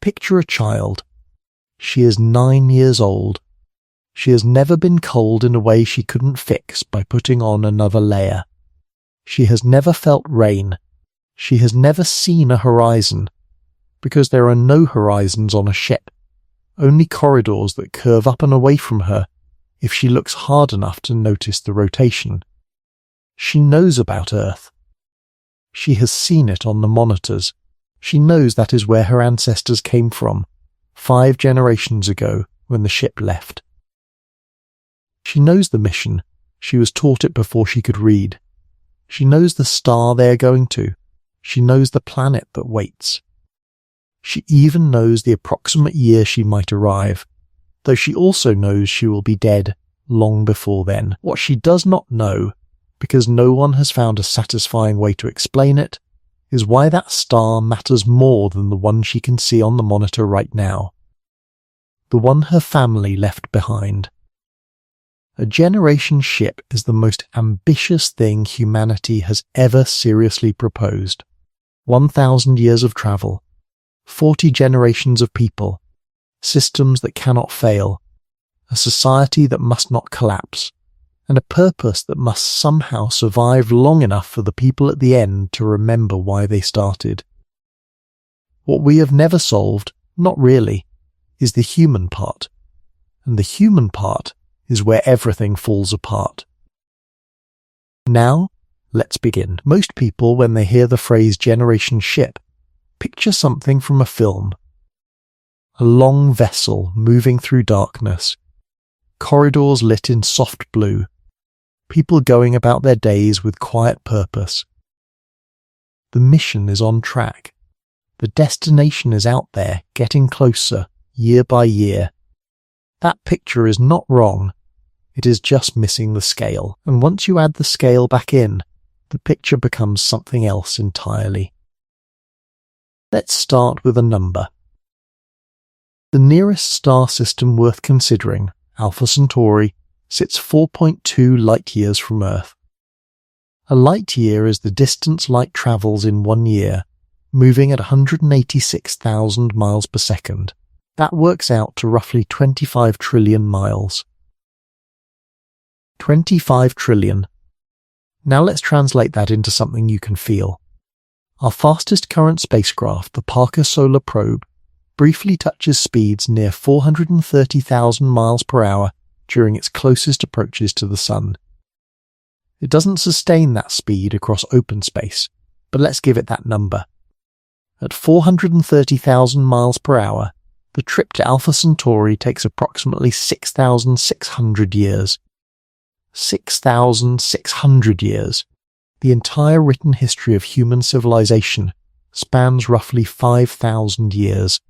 Picture a child. She is 9 years old. She has never been cold in a way she couldn't fix by putting on another layer. She has never felt rain. She has never seen a horizon, because there are no horizons on a ship, only corridors that curve up and away from her if she looks hard enough to notice the rotation. She knows about Earth. She has seen it on the monitors. She knows that is where her ancestors came from, 5 generations ago when the ship left. She knows the mission. She was taught it before she could read. She knows the star they are going to. She knows the planet that waits. She even knows the approximate year she might arrive, though she also knows she will be dead long before then. What she does not know, because no one has found a satisfying way to explain it, is why that star matters more than the one she can see on the monitor right now. The one her family left behind. A generation ship is the most ambitious thing humanity has ever seriously proposed. 1,000 years of travel, 40 generations of people, systems that cannot fail, a society that must not collapse, and a purpose that must somehow survive long enough for the people at the end to remember why they started. What we have never solved, not really, is the human part, and the human part is where everything falls apart. Now, let's begin. Most people, when they hear the phrase generation ship, picture something from a film. A long vessel moving through darkness, corridors lit in soft blue, people going about their days with quiet purpose. The mission is on track. The destination is out there, getting closer, year by year. That picture is not wrong. It is just missing the scale. And once you add the scale back in, the picture becomes something else entirely. Let's start with a number. The nearest star system worth considering, Alpha Centauri, sits 4.2 light-years from Earth. A light-year is the distance light travels in 1 year, moving at 186,000 miles per second. That works out to roughly 25 trillion miles. 25 trillion. Now let's translate that into something you can feel. Our fastest current spacecraft, the Parker Solar Probe, briefly touches speeds near 430,000 miles per hour during its closest approaches to the Sun. It doesn't sustain that speed across open space, but let's give it that number. At 430,000 miles per hour, the trip to Alpha Centauri takes approximately 6,600 years. 6,600 years. The entire written history of human civilization spans roughly 5,000 years.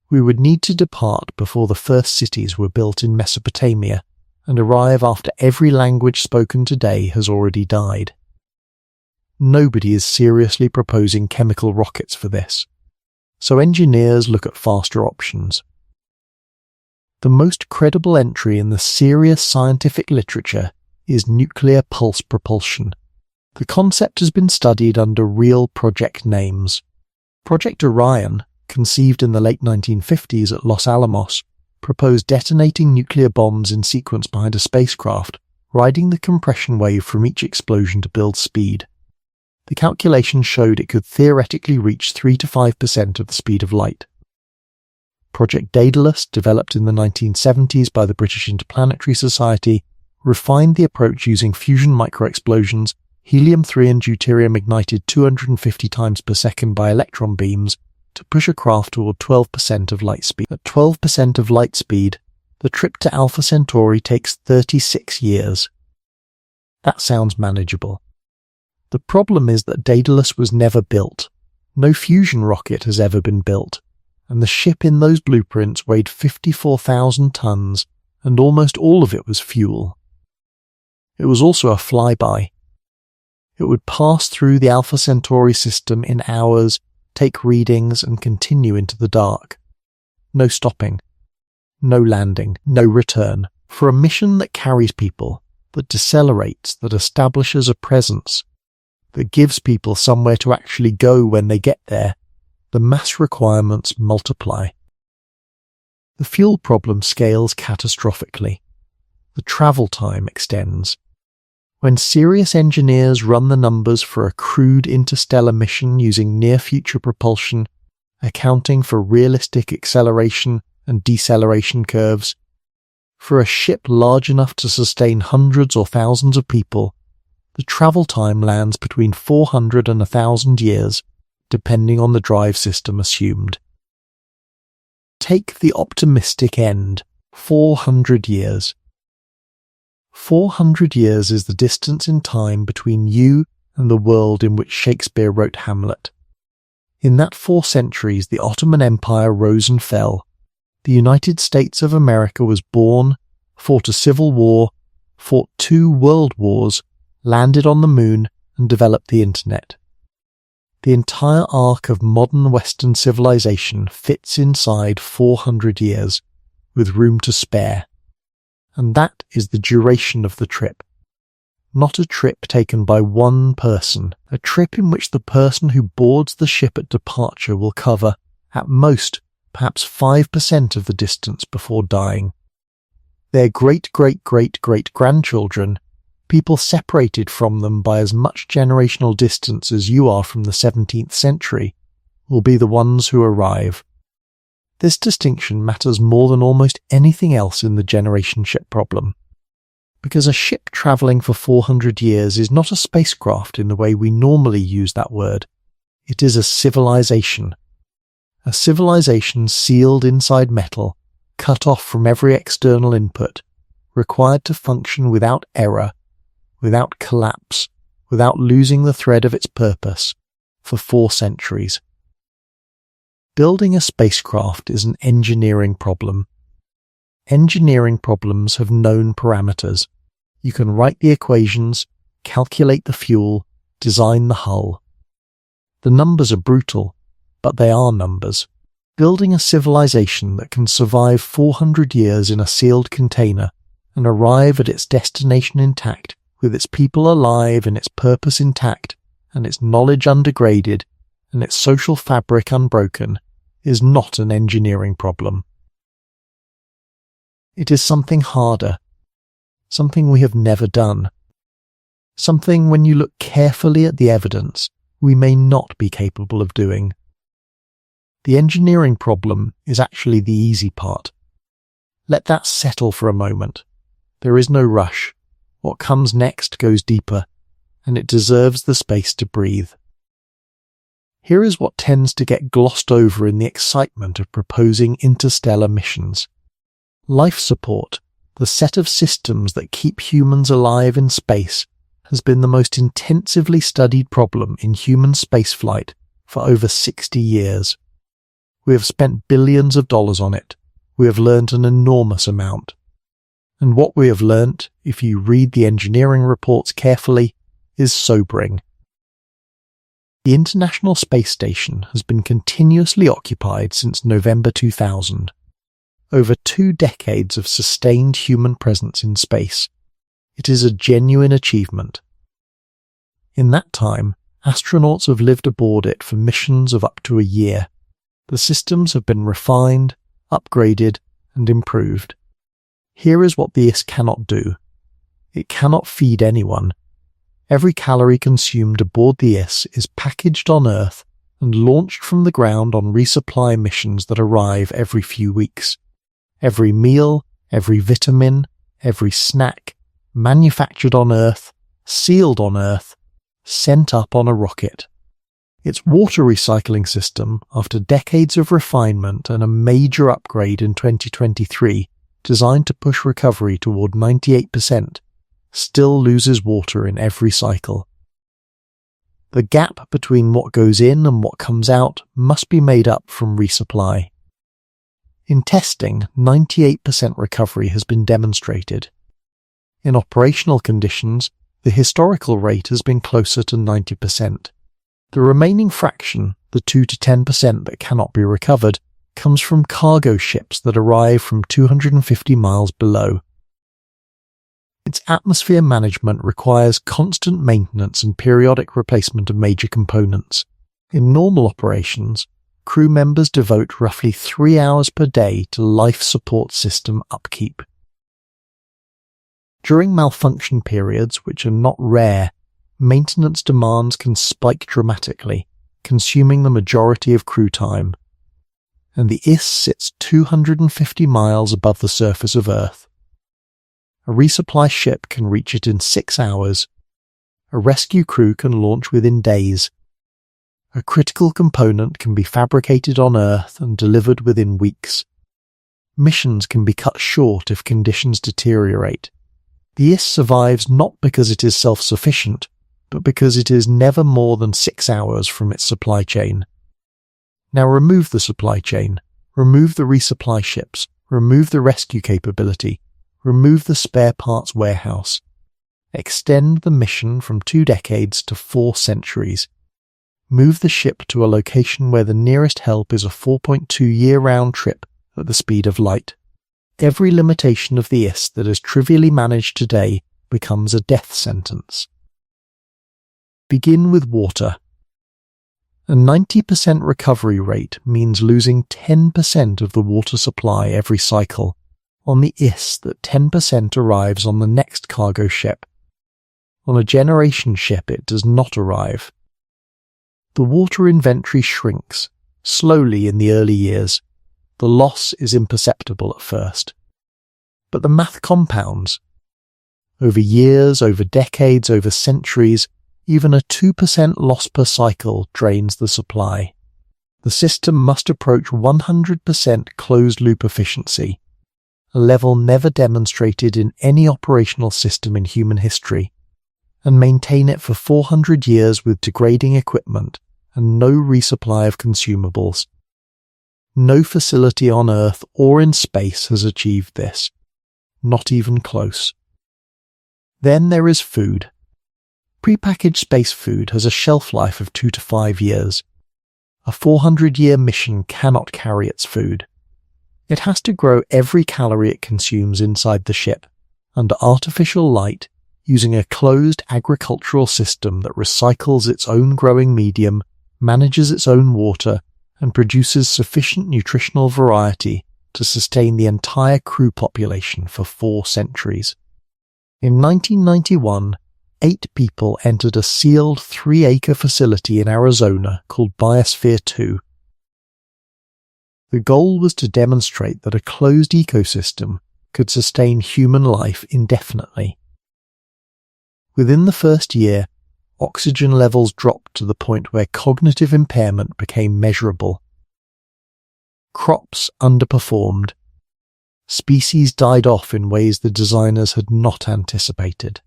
We would need to depart before the first cities were built in Mesopotamia and arrive after every language spoken today has already died. Nobody is seriously proposing chemical rockets for this, so engineers look at faster options. The most credible entry in the serious scientific literature is nuclear pulse propulsion. The concept has been studied under real project names. Project Orion, conceived in the late 1950s at Los Alamos, proposed detonating nuclear bombs in sequence behind a spacecraft, riding the compression wave from each explosion to build speed. The calculations showed it could theoretically reach 3 to 5% of the speed of light. Project Daedalus, developed in the 1970s by the British Interplanetary Society, refined the approach using fusion microexplosions, helium-3 and deuterium ignited 250 times per second by electron beams to push a craft toward 12% of light speed. At 12% of light speed, the trip to Alpha Centauri takes 36 years. That sounds manageable. The problem is that Daedalus was never built. No fusion rocket has ever been built, and the ship in those blueprints weighed 54,000 tons, and almost all of it was fuel. It was also a flyby. It would pass through the Alpha Centauri system in hours, take readings, and continue into the dark. No stopping. No landing. No return. For a mission that carries people, that decelerates, that establishes a presence, that gives people somewhere to actually go when they get there, the mass requirements multiply. The fuel problem scales catastrophically. The travel time extends. When serious engineers run the numbers for a crewed interstellar mission using near-future propulsion, accounting for realistic acceleration and deceleration curves, for a ship large enough to sustain hundreds or thousands of people, the travel time lands between 400 and 1,000 years, depending on the drive system assumed. Take the optimistic end, 400 years. 400 years is the distance in time between you and the world in which Shakespeare wrote Hamlet. In that 4 centuries, the Ottoman Empire rose and fell. The United States of America was born, fought a civil war, fought 2 world wars, landed on the moon, and developed the internet. The entire arc of modern Western civilization fits inside 400 years, with room to spare. And that is the duration of the trip. Not a trip taken by one person, a trip in which the person who boards the ship at departure will cover, at most, perhaps 5% of the distance before dying. Their great-great-great-great-grandchildren, people separated from them by as much generational distance as you are from the 17th century, will be the ones who arrive. This distinction matters more than almost anything else in the generation ship problem. Because a ship travelling for 400 years is not a spacecraft in the way we normally use that word. It is a civilization. A civilization sealed inside metal, cut off from every external input, required to function without error, without collapse, without losing the thread of its purpose, for 4 centuries. Building a spacecraft is an engineering problem. Engineering problems have known parameters. You can write the equations, calculate the fuel, design the hull. The numbers are brutal, but they are numbers. Building a civilization that can survive 400 years in a sealed container and arrive at its destination intact, with its people alive and its purpose intact, and its knowledge undegraded, and its social fabric unbroken, is not an engineering problem. It is something harder, something we have never done, something, when you look carefully at the evidence, we may not be capable of doing. The engineering problem is actually the easy part. Let that settle for a moment. There is no rush. What comes next goes deeper, and it deserves the space to breathe. Here is what tends to get glossed over in the excitement of proposing interstellar missions. Life support, the set of systems that keep humans alive in space, has been the most intensively studied problem in human spaceflight for over 60 years. We have spent billions of dollars on it. We have learnt an enormous amount. And what we have learnt, if you read the engineering reports carefully, is sobering. The International Space Station has been continuously occupied since November 2000. Over 2 decades of sustained human presence in space. It is a genuine achievement. In that time, astronauts have lived aboard it for missions of up to a year. The systems have been refined, upgraded, and improved. Here is what the IS cannot do. It cannot feed anyone. Every calorie consumed aboard the IS is packaged on Earth and launched from the ground on resupply missions that arrive every few weeks. Every meal, every vitamin, every snack, manufactured on Earth, sealed on Earth, sent up on a rocket. Its water recycling system, after decades of refinement and a major upgrade in 2023, designed to push recovery toward 98%, still loses water in every cycle. The gap between what goes in and what comes out must be made up from resupply. In testing, 98% recovery has been demonstrated. In operational conditions, the historical rate has been closer to 90%. The remaining fraction, the 2 to 10% that cannot be recovered, comes from cargo ships that arrive from 250 miles below. Its atmosphere management requires constant maintenance and periodic replacement of major components. In normal operations, crew members devote roughly 3 hours per day to life support system upkeep. During malfunction periods, which are not rare, maintenance demands can spike dramatically, consuming the majority of crew time. And the IS sits 250 miles above the surface of Earth. A resupply ship can reach it in 6 hours. A rescue crew can launch within days. A critical component can be fabricated on Earth and delivered within weeks. Missions can be cut short if conditions deteriorate. The IS survives not because it is self-sufficient, but because it is never more than 6 hours from its supply chain. Now remove the supply chain, remove the resupply ships, remove the rescue capability, remove the spare parts warehouse. Extend the mission from 2 decades to 4 centuries. Move the ship to a location where the nearest help is a 4.2-year round trip at the speed of light. Every limitation of the IS that is trivially managed today becomes a death sentence. Begin with water. A 90% recovery rate means losing 10% of the water supply every cycle. On the IS, that 10% arrives on the next cargo ship. On a generation ship, it does not arrive. The water inventory shrinks, slowly in the early years. The loss is imperceptible at first. But the math compounds. Over years, over decades, over centuries, even a 2% loss per cycle drains the supply. The system must approach 100% closed-loop efficiency, a level never demonstrated in any operational system in human history, and maintain it for 400 years with degrading equipment and no resupply of consumables. No facility on Earth or in space has achieved this, not even close. Then there is food. Prepackaged space food has a shelf life of 2 to 5 years. A 400-year mission cannot carry its food. It has to grow every calorie it consumes inside the ship, under artificial light, using a closed agricultural system that recycles its own growing medium, manages its own water, and produces sufficient nutritional variety to sustain the entire crew population for 4 centuries. In 1991, 8 people entered a sealed 3-acre facility in Arizona called Biosphere 2. The goal was to demonstrate that a closed ecosystem could sustain human life indefinitely. Within the first year, oxygen levels dropped to the point where cognitive impairment became measurable. Crops underperformed. Species died off in ways the designers had not anticipated.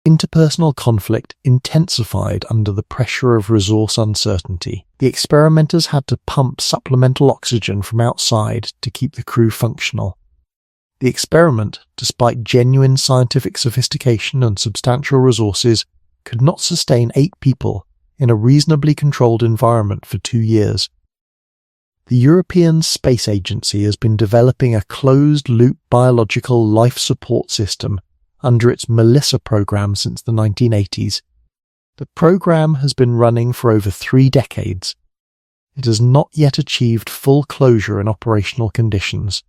Interpersonal conflict intensified under the pressure of resource uncertainty. The experimenters had to pump supplemental oxygen from outside to keep the crew functional. The experiment, despite genuine scientific sophistication and substantial resources, could not sustain 8 people in a reasonably controlled environment for 2 years. The European Space Agency has been developing a closed-loop biological life support system under its Melissa program since the 1980s. The program has been running for over 3 decades. It has not yet achieved full closure in operational conditions.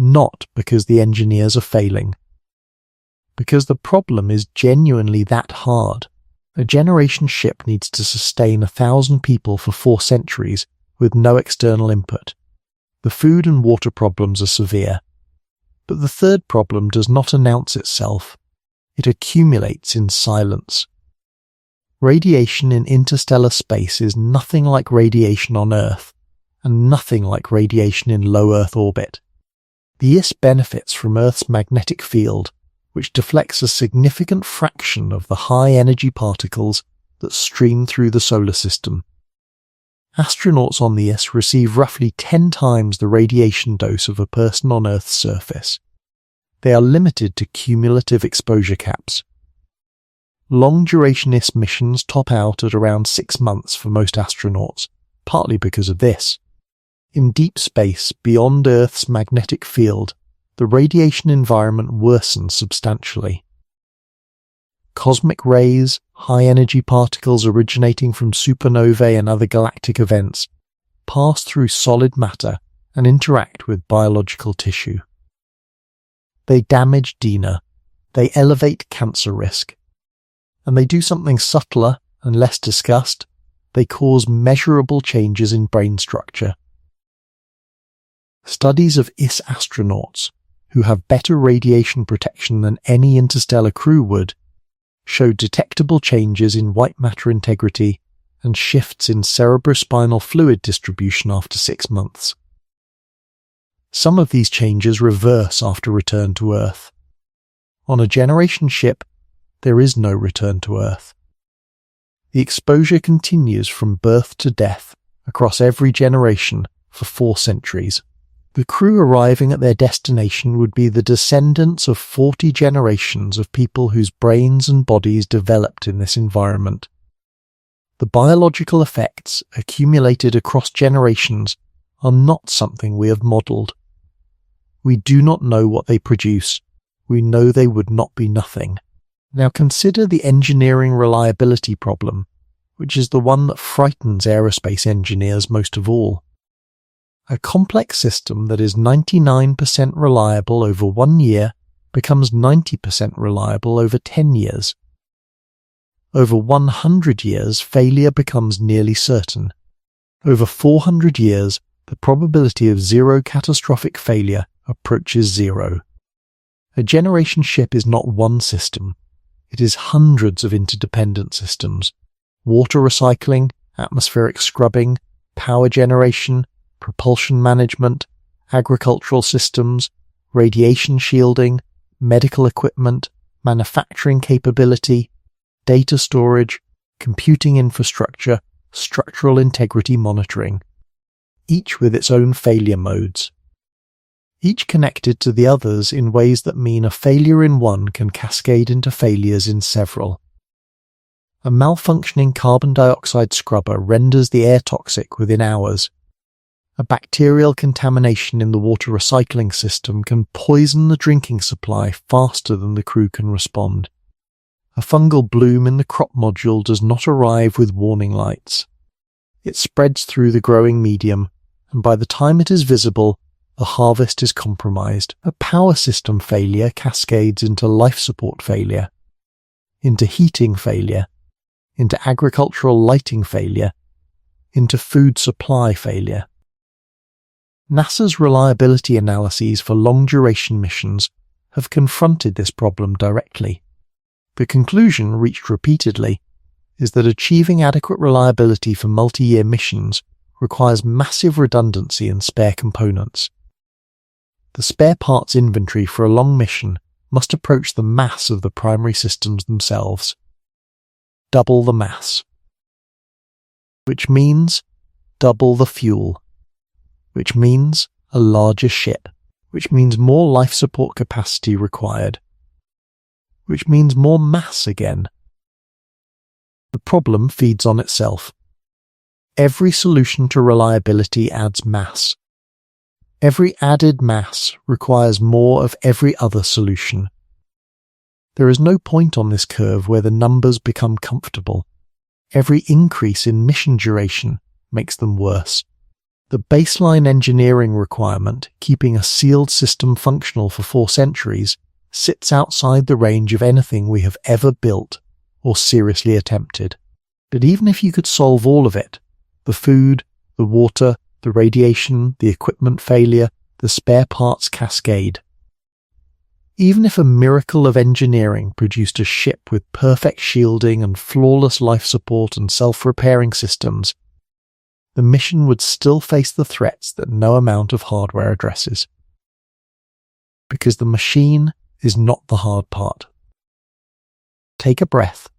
Not because the engineers are failing. Because the problem is genuinely that hard. A generation ship needs to sustain 1,000 people for 4 centuries with no external input. The food and water problems are severe. But the third problem does not announce itself. It accumulates in silence. Radiation in interstellar space is nothing like radiation on Earth, and nothing like radiation in low Earth orbit. The IS benefits from Earth's magnetic field, which deflects a significant fraction of the high-energy particles that stream through the solar system. Astronauts on the IS receive roughly 10 times the radiation dose of a person on Earth's surface. They are limited to cumulative exposure caps. Long-duration IS missions top out at around 6 months for most astronauts, partly because of this. In deep space, beyond Earth's magnetic field, the radiation environment worsens substantially. Cosmic rays, high-energy particles originating from supernovae and other galactic events, pass through solid matter and interact with biological tissue. They damage DNA, they elevate cancer risk, and they do something subtler and less discussed. They cause measurable changes in brain structure. Studies of IS astronauts, who have better radiation protection than any interstellar crew would, showed detectable changes in white matter integrity and shifts in cerebrospinal fluid distribution after 6 months. Some of these changes reverse after return to Earth. On a generation ship, there is no return to Earth. The exposure continues from birth to death across every generation for 4 centuries. The crew arriving at their destination would be the descendants of 40 generations of people whose brains and bodies developed in this environment. The biological effects accumulated across generations are not something we have modelled. We do not know what they produce. We know they would not be nothing. Now consider the engineering reliability problem, which is the one that frightens aerospace engineers most of all. A complex system that is 99% reliable over 1 year becomes 90% reliable over 10 years. Over 100 years, failure becomes nearly certain. Over 400 years, the probability of zero catastrophic failure approaches zero. A generation ship is not one system. It is hundreds of interdependent systems. Water recycling, atmospheric scrubbing, power generation, propulsion management, agricultural systems, radiation shielding, medical equipment, manufacturing capability, data storage, computing infrastructure, structural integrity monitoring, each with its own failure modes. Each connected to the others in ways that mean a failure in one can cascade into failures in several. A malfunctioning carbon dioxide scrubber renders the air toxic within hours. A bacterial contamination in the water recycling system can poison the drinking supply faster than the crew can respond. A fungal bloom in the crop module does not arrive with warning lights. It spreads through the growing medium, and by the time it is visible, the harvest is compromised. A power system failure cascades into life support failure, into heating failure, into agricultural lighting failure, into food supply failure. NASA's reliability analyses for long-duration missions have confronted this problem directly. The conclusion, reached repeatedly, is that achieving adequate reliability for multi-year missions requires massive redundancy and spare components. The spare parts inventory for a long mission must approach the mass of the primary systems themselves. Double the mass. Which means double the fuel. Which means a larger ship. Which means more life support capacity required. Which means more mass again. The problem feeds on itself. Every solution to reliability adds mass. Every added mass requires more of every other solution. There is no point on this curve where the numbers become comfortable. Every increase in mission duration makes them worse. The baseline engineering requirement, keeping a sealed system functional for 4 centuries, sits outside the range of anything we have ever built or seriously attempted. But even if you could solve all of it, the food, the water, the radiation, the equipment failure, the spare parts cascade. Even if a miracle of engineering produced a ship with perfect shielding and flawless life support and self-repairing systems, the mission would still face the threats that no amount of hardware addresses. Because the machine is not the hard part. Take a breath.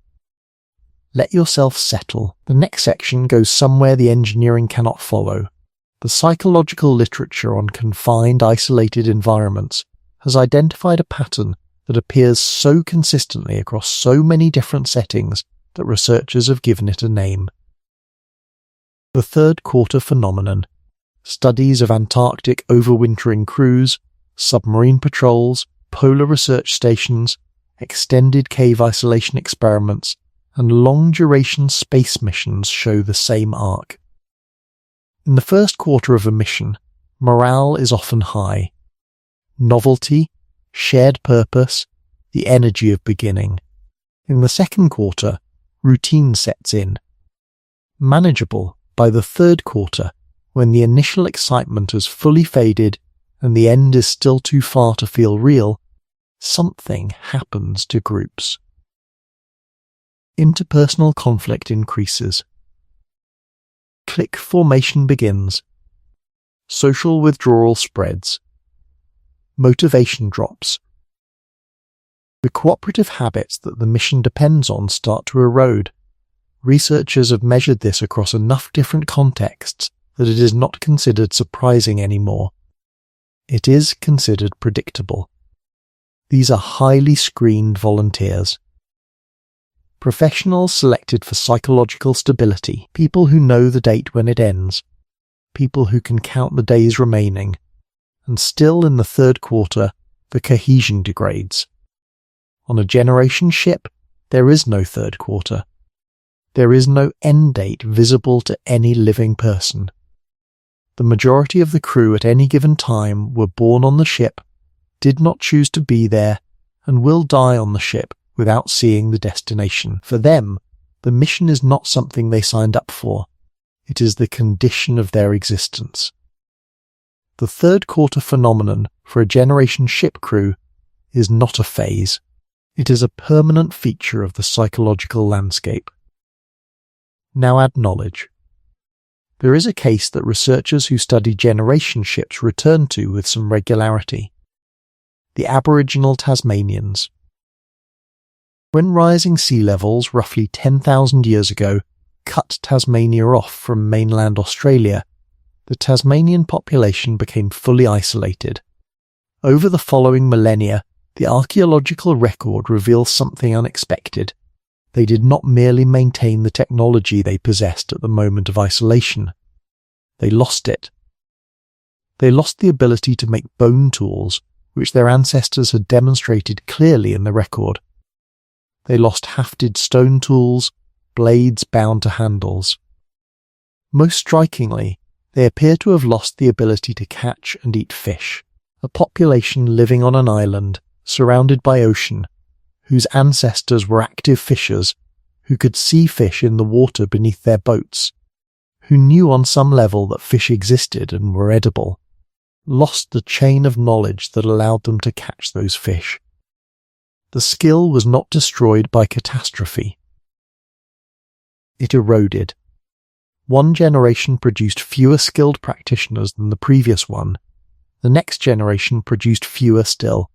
Let yourself settle. The next section goes somewhere the engineering cannot follow. The psychological literature on confined, isolated environments has identified a pattern that appears so consistently across so many different settings that researchers have given it a name. The third quarter phenomenon. Studies of Antarctic overwintering crews, submarine patrols, polar research stations, extended cave isolation experiments, and long-duration space missions show the same arc. In the first quarter of a mission, morale is often high. Novelty, shared purpose, the energy of beginning. In the second quarter, routine sets in. Manageable by the third quarter, when the initial excitement has fully faded and the end is still too far to feel real, something happens to groups. Interpersonal conflict increases. Clique formation begins. Social withdrawal spreads. Motivation drops. The cooperative habits that the mission depends on start to erode. Researchers have measured this across enough different contexts that it is not considered surprising anymore. It is considered predictable. These are highly screened volunteers. Professionals selected for psychological stability, people who know the date when it ends, people who can count the days remaining, and still in the third quarter, the cohesion degrades. On a generation ship, there is no third quarter. There is no end date visible to any living person. The majority of the crew at any given time were born on the ship, did not choose to be there, and will die on the ship without seeing the destination. For them, the mission is not something they signed up for. It is the condition of their existence. The third quarter phenomenon for a generation ship crew is not a phase. It is a permanent feature of the psychological landscape. Now add knowledge. There is a case that researchers who study generation ships return to with some regularity. The Aboriginal Tasmanians. When rising sea levels roughly 10,000 years ago cut Tasmania off from mainland Australia, the Tasmanian population became fully isolated. Over the following millennia, the archaeological record reveals something unexpected. They did not merely maintain the technology they possessed at the moment of isolation. They lost it. They lost the ability to make bone tools, which their ancestors had demonstrated clearly in the record. They lost hafted stone tools, blades bound to handles. Most strikingly, they appear to have lost the ability to catch and eat fish. A population living on an island, surrounded by ocean, whose ancestors were active fishers, who could see fish in the water beneath their boats, who knew on some level that fish existed and were edible, lost the chain of knowledge that allowed them to catch those fish. The skill was not destroyed by catastrophe. It eroded. One generation produced fewer skilled practitioners than the previous one. The next generation produced fewer still.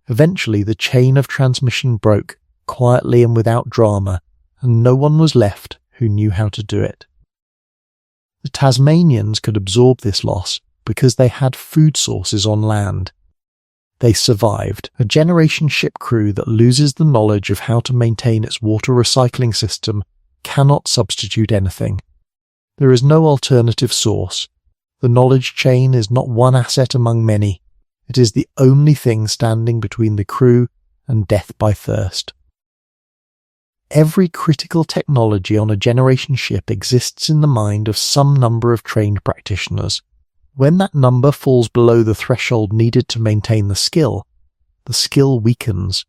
Eventually, the chain of transmission broke, quietly and without drama, and no one was left who knew how to do it. The Tasmanians could absorb this loss because they had food sources on land. They survived. A generation ship crew that loses the knowledge of how to maintain its water recycling system cannot substitute anything. There is no alternative source. The knowledge chain is not one asset among many. It is the only thing standing between the crew and death by thirst. Every critical technology on a generation ship exists in the mind of some number of trained practitioners. When that number falls below the threshold needed to maintain the skill weakens.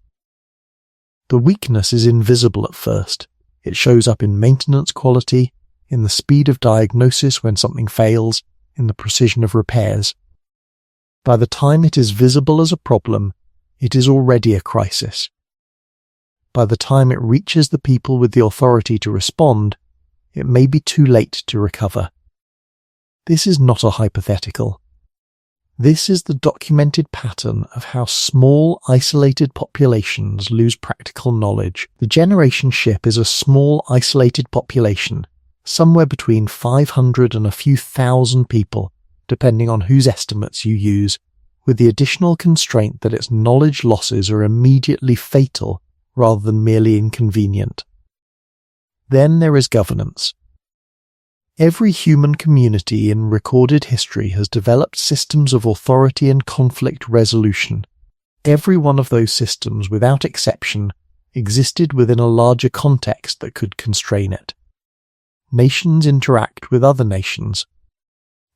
The weakness is invisible at first. It shows up in maintenance quality, in the speed of diagnosis when something fails, in the precision of repairs. By the time it is visible as a problem, it is already a crisis. By the time it reaches the people with the authority to respond, it may be too late to recover. This is not a hypothetical. This is the documented pattern of how small, isolated populations lose practical knowledge. The generation ship is a small, isolated population, somewhere between 500 and a few thousand people, depending on whose estimates you use, with the additional constraint that its knowledge losses are immediately fatal rather than merely inconvenient. Then there is governance. Every human community in recorded history has developed systems of authority and conflict resolution. every one of those systems, without exception, existed within a larger context that could constrain it. Nations interact with other nations.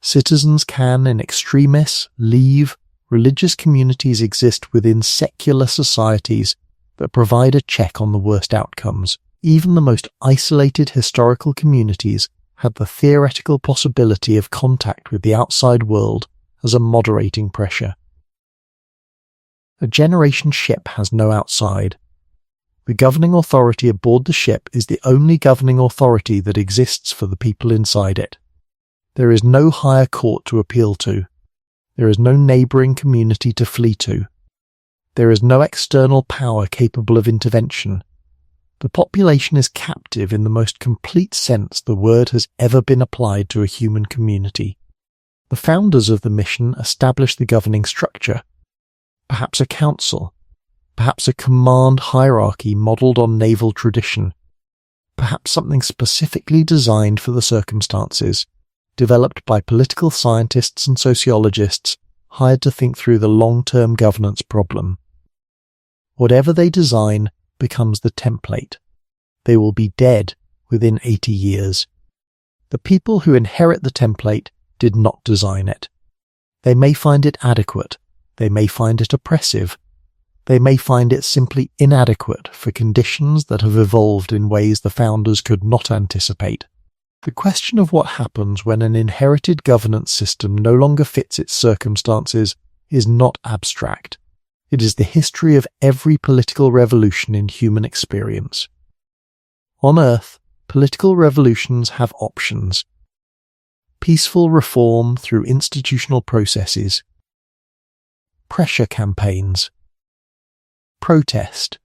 Citizens can, in extremis, leave. Religious communities exist within secular societies that provide a check on the worst outcomes. Even the most isolated historical communities had the theoretical possibility of contact with the outside world as a moderating pressure. A generation ship has no outside. The governing authority aboard the ship is the only governing authority that exists for the people inside it. There is no higher court to appeal to. There is no neighbouring community to flee to. There is no external power capable of intervention. The population is captive in the most complete sense the word has ever been applied to a human community. The founders of the mission established the governing structure, perhaps a council, perhaps a command hierarchy modelled on naval tradition, perhaps something specifically designed for the circumstances, developed by political scientists and sociologists hired to think through the long-term governance problem. Whatever they design becomes the template. They will be dead within 80 years. The people who inherit the template did not design it. They may find it adequate. They may find it oppressive. They may find it simply inadequate for conditions that have evolved in ways the founders could not anticipate. The question of what happens when an inherited governance system no longer fits its circumstances is not abstract. It is the history of every political revolution in human experience. On Earth, political revolutions have options. Peaceful reform through institutional processes. Pressure campaigns. Protest.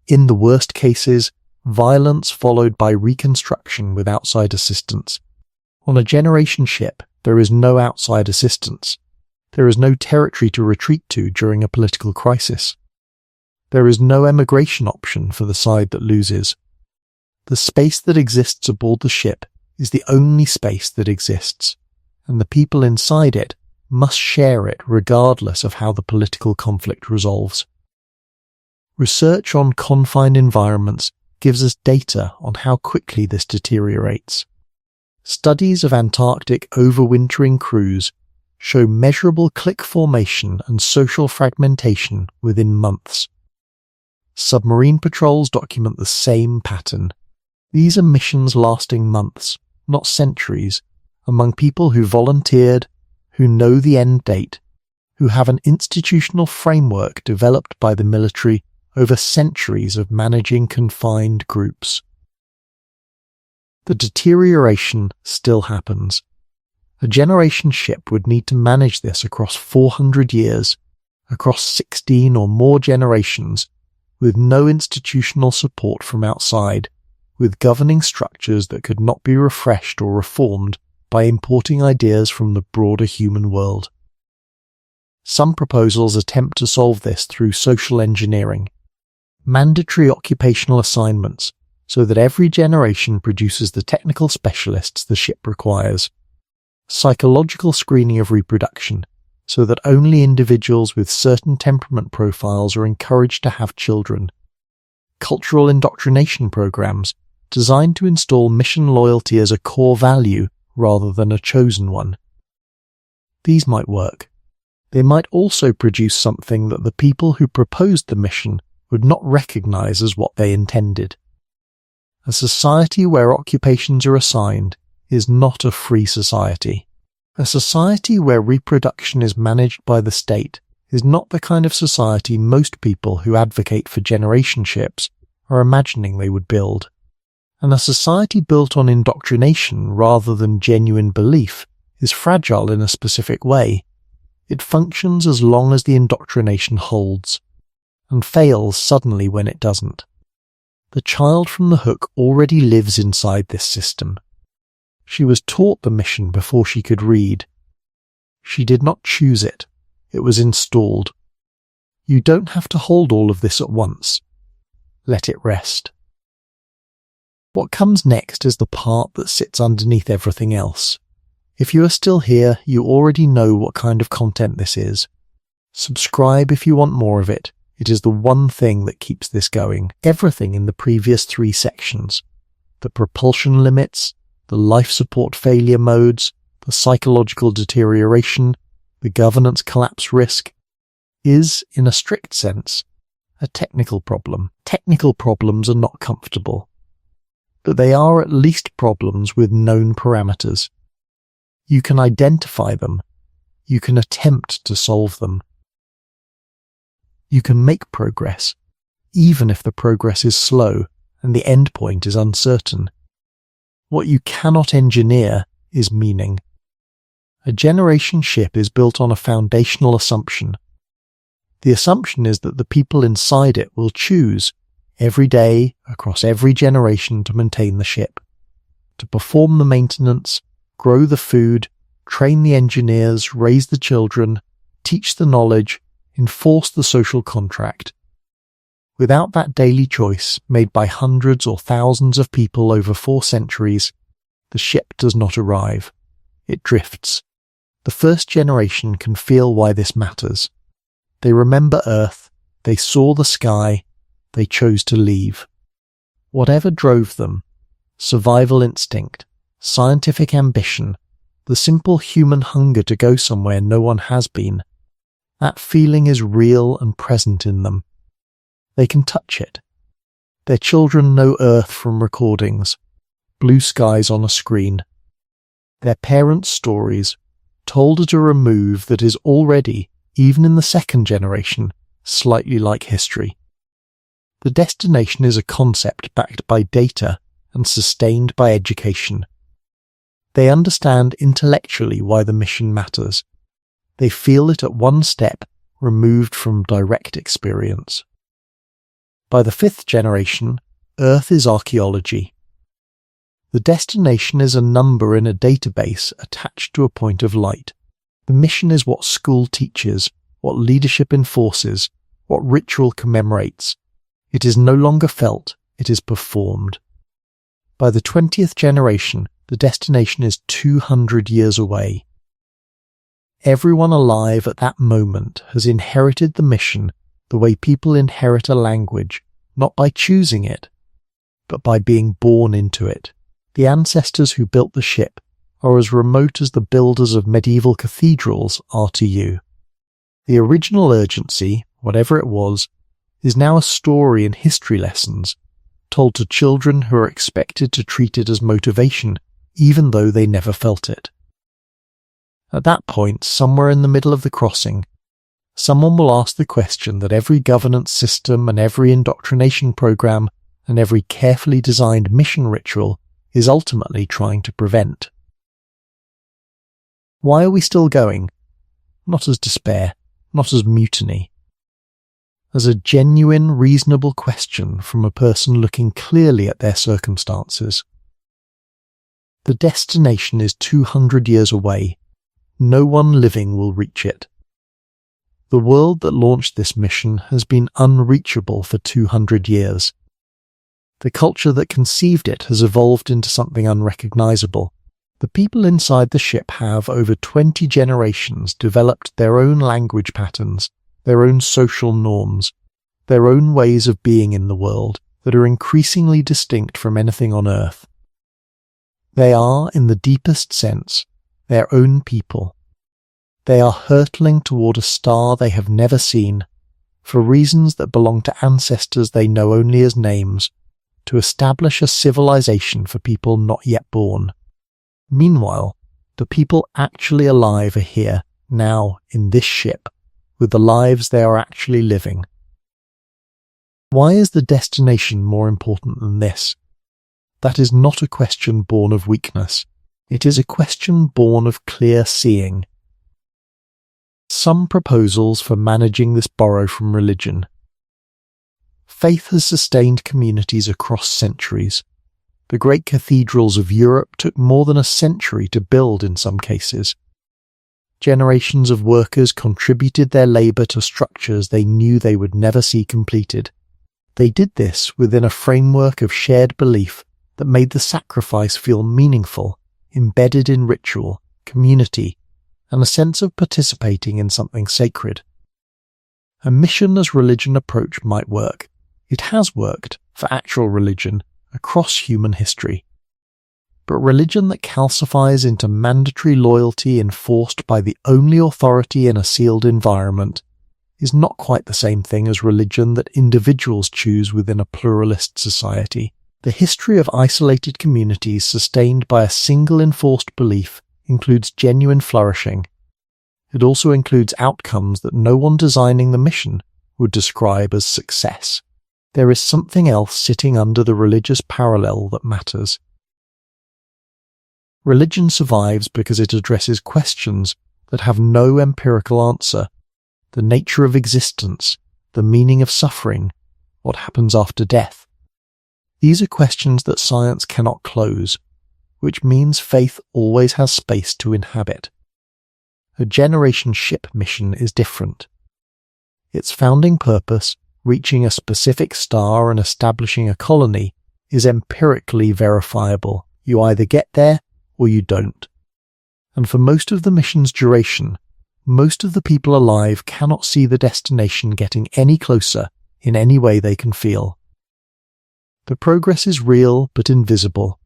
In the worst cases, violence followed by reconstruction with outside assistance. On a generation ship, there is no outside assistance. There is no territory to retreat to during a political crisis. There is no emigration option for the side that loses. The space that exists aboard the ship is the only space that exists, and the people inside it must share it regardless of how the political conflict resolves. Research on confined environments gives us data on how quickly this deteriorates. Studies of Antarctic overwintering crews show measurable clique formation and social fragmentation within months. Submarine patrols document the same pattern. These are missions lasting months, not centuries, among people who volunteered, who know the end date, who have an institutional framework developed by the military over centuries of managing confined groups. The deterioration still happens. A generation ship would need to manage this across 400 years, across 16 or more generations, with no institutional support from outside, with governing structures that could not be refreshed or reformed by importing ideas from the broader human world. Some proposals attempt to solve this through social engineering. Mandatory occupational assignments, so that every generation produces the technical specialists the ship requires. Psychological screening of reproduction, so that only individuals with certain temperament profiles are encouraged to have children. Cultural indoctrination programs, designed to install mission loyalty as a core value rather than a chosen one. These might work. They might also produce something that the people who proposed the mission would not recognize as what they intended. A society where occupations are assigned is not a free society. A society where reproduction is managed by the state is not the kind of society most people who advocate for generation ships are imagining they would build. And a society built on indoctrination rather than genuine belief is fragile in a specific way. It functions as long as the indoctrination holds, and fails suddenly when it doesn't. The child from the hook already lives inside this system. She was taught the mission before she could read. She did not choose it. It was installed. You don't have to hold all of this at once. Let it rest. What comes next is the part that sits underneath everything else. If you are still here, you already know what kind of content this is. Subscribe if you want more of it. It is the one thing that keeps this going. Everything in the previous 3 sections, the propulsion limits, the life support failure modes, the psychological deterioration, the governance collapse risk, is, in a strict sense, a technical problem. Technical problems are not comfortable, but they are at least problems with known parameters. You can identify them. You can attempt to solve them. You can make progress, even if the progress is slow and the end point is uncertain. What you cannot engineer is meaning. A generation ship is built on a foundational assumption. The assumption is that the people inside it will choose every day across every generation to maintain the ship, to perform the maintenance, grow the food, train the engineers, raise the children, teach the knowledge, enforce the social contract. Without that daily choice made by hundreds or thousands of people over 4 centuries, the ship does not arrive. It drifts. The first generation can feel why this matters. They remember Earth, they saw the sky, they chose to leave. Whatever drove them, survival instinct, scientific ambition, the simple human hunger to go somewhere no one has been, that feeling is real and present in them. They can touch it. Their children know Earth from recordings, blue skies on a screen. Their parents' stories, told at a remove that is already, even in the second generation, slightly like history. The destination is a concept backed by data and sustained by education. They understand intellectually why the mission matters. They feel it at one step removed from direct experience. By the 5th generation, Earth is archaeology. The destination is a number in a database attached to a point of light. The mission is what school teaches, what leadership enforces, what ritual commemorates. It is no longer felt, it is performed. By the 20th generation, the destination is 200 years away. Everyone alive at that moment has inherited the mission the way people inherit a language, not by choosing it, but by being born into it. The ancestors who built the ship are as remote as the builders of medieval cathedrals are to you. The original urgency, whatever it was, is now a story in history lessons, told to children who are expected to treat it as motivation, even though they never felt it. At that point, somewhere in the middle of the crossing, someone will ask the question that every governance system and every indoctrination program and every carefully designed mission ritual is ultimately trying to prevent. Why are we still going? Not as despair, not as mutiny. As a genuine, reasonable question from a person looking clearly at their circumstances. The destination is 200 years away. No one living will reach it. The world that launched this mission has been unreachable for 200 years. The culture that conceived it has evolved into something unrecognizable. The people inside the ship have, over 20 generations, developed their own language patterns, their own social norms, their own ways of being in the world that are increasingly distinct from anything on Earth. They are, in the deepest sense, their own people. They are hurtling toward a star they have never seen, for reasons that belong to ancestors they know only as names, to establish a civilization for people not yet born. Meanwhile, the people actually alive are here, now, in this ship, with the lives they are actually living. Why is the destination more important than this? That is not a question born of weakness. It is a question born of clear seeing. Some proposals for managing this borrow from religion. Faith has sustained communities across centuries. The great cathedrals of Europe took more than a century to build in some cases. Generations of workers contributed their labour to structures they knew they would never see completed. They did this within a framework of shared belief that made the sacrifice feel meaningful, embedded in ritual, community, and a sense of participating in something sacred. A mission as religion approach might work. It has worked for actual religion across human history. But religion that calcifies into mandatory loyalty enforced by the only authority in a sealed environment is not quite the same thing as religion that individuals choose within a pluralist society. The history of isolated communities sustained by a single enforced belief includes genuine flourishing. It also includes outcomes that no one designing the mission would describe as success. There is something else sitting under the religious parallel that matters. Religion survives because it addresses questions that have no empirical answer. The nature of existence, the meaning of suffering, what happens after death. These are questions that science cannot close, which means faith always has space to inhabit. A generation ship mission is different. Its founding purpose, reaching a specific star and establishing a colony, is empirically verifiable. You either get there or you don't. And for most of the mission's duration, most of the people alive cannot see the destination getting any closer in any way they can feel. The progress is real but invisible.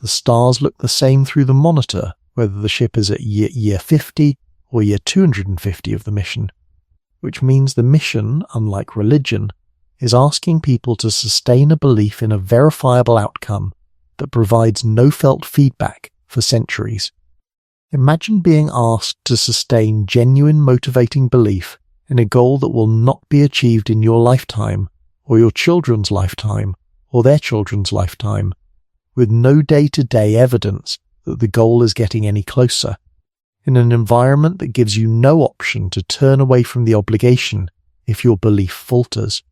The stars look the same through the monitor, whether the ship is at year 50 or year 250 of the mission, which means the mission, unlike religion, is asking people to sustain a belief in a verifiable outcome that provides no felt feedback for centuries. Imagine being asked to sustain genuine motivating belief in a goal that will not be achieved in your lifetime, or your children's lifetime, or their children's lifetime, with no day-to-day evidence that the goal is getting any closer, in an environment that gives you no option to turn away from the obligation if your belief falters.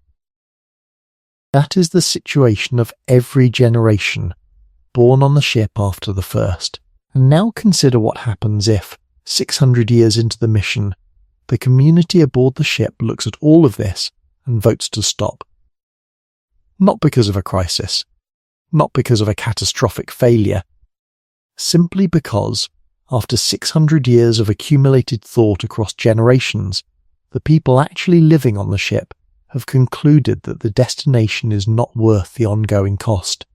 That is the situation of every generation born on the ship after the first. And now consider what happens if, 600 years into the mission, the community aboard the ship looks at all of this and votes to stop. Not because of a crisis, not because of a catastrophic failure, simply because, after 600 years of accumulated thought across generations, the people actually living on the ship have concluded that the destination is not worth the ongoing cost,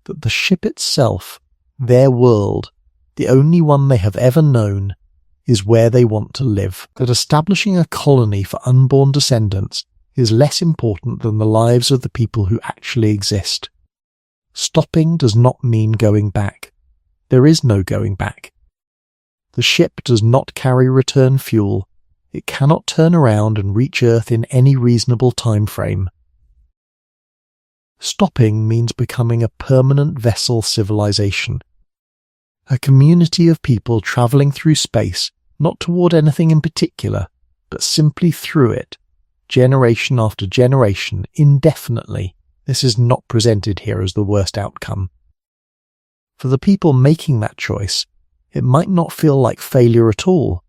that the ship itself, their world, the only one they have ever known, is where they want to live, that establishing a colony for unborn descendants is less important than the lives of the people who actually exist. Stopping does not mean going back. There is no going back. The ship does not carry return fuel. It cannot turn around and reach Earth in any reasonable time frame. Stopping means becoming a permanent vessel civilization. A community of people travelling through space, not toward anything in particular, but simply through it, generation after generation, indefinitely. This is not presented here as the worst outcome. For the people making that choice, it might not feel like failure at all.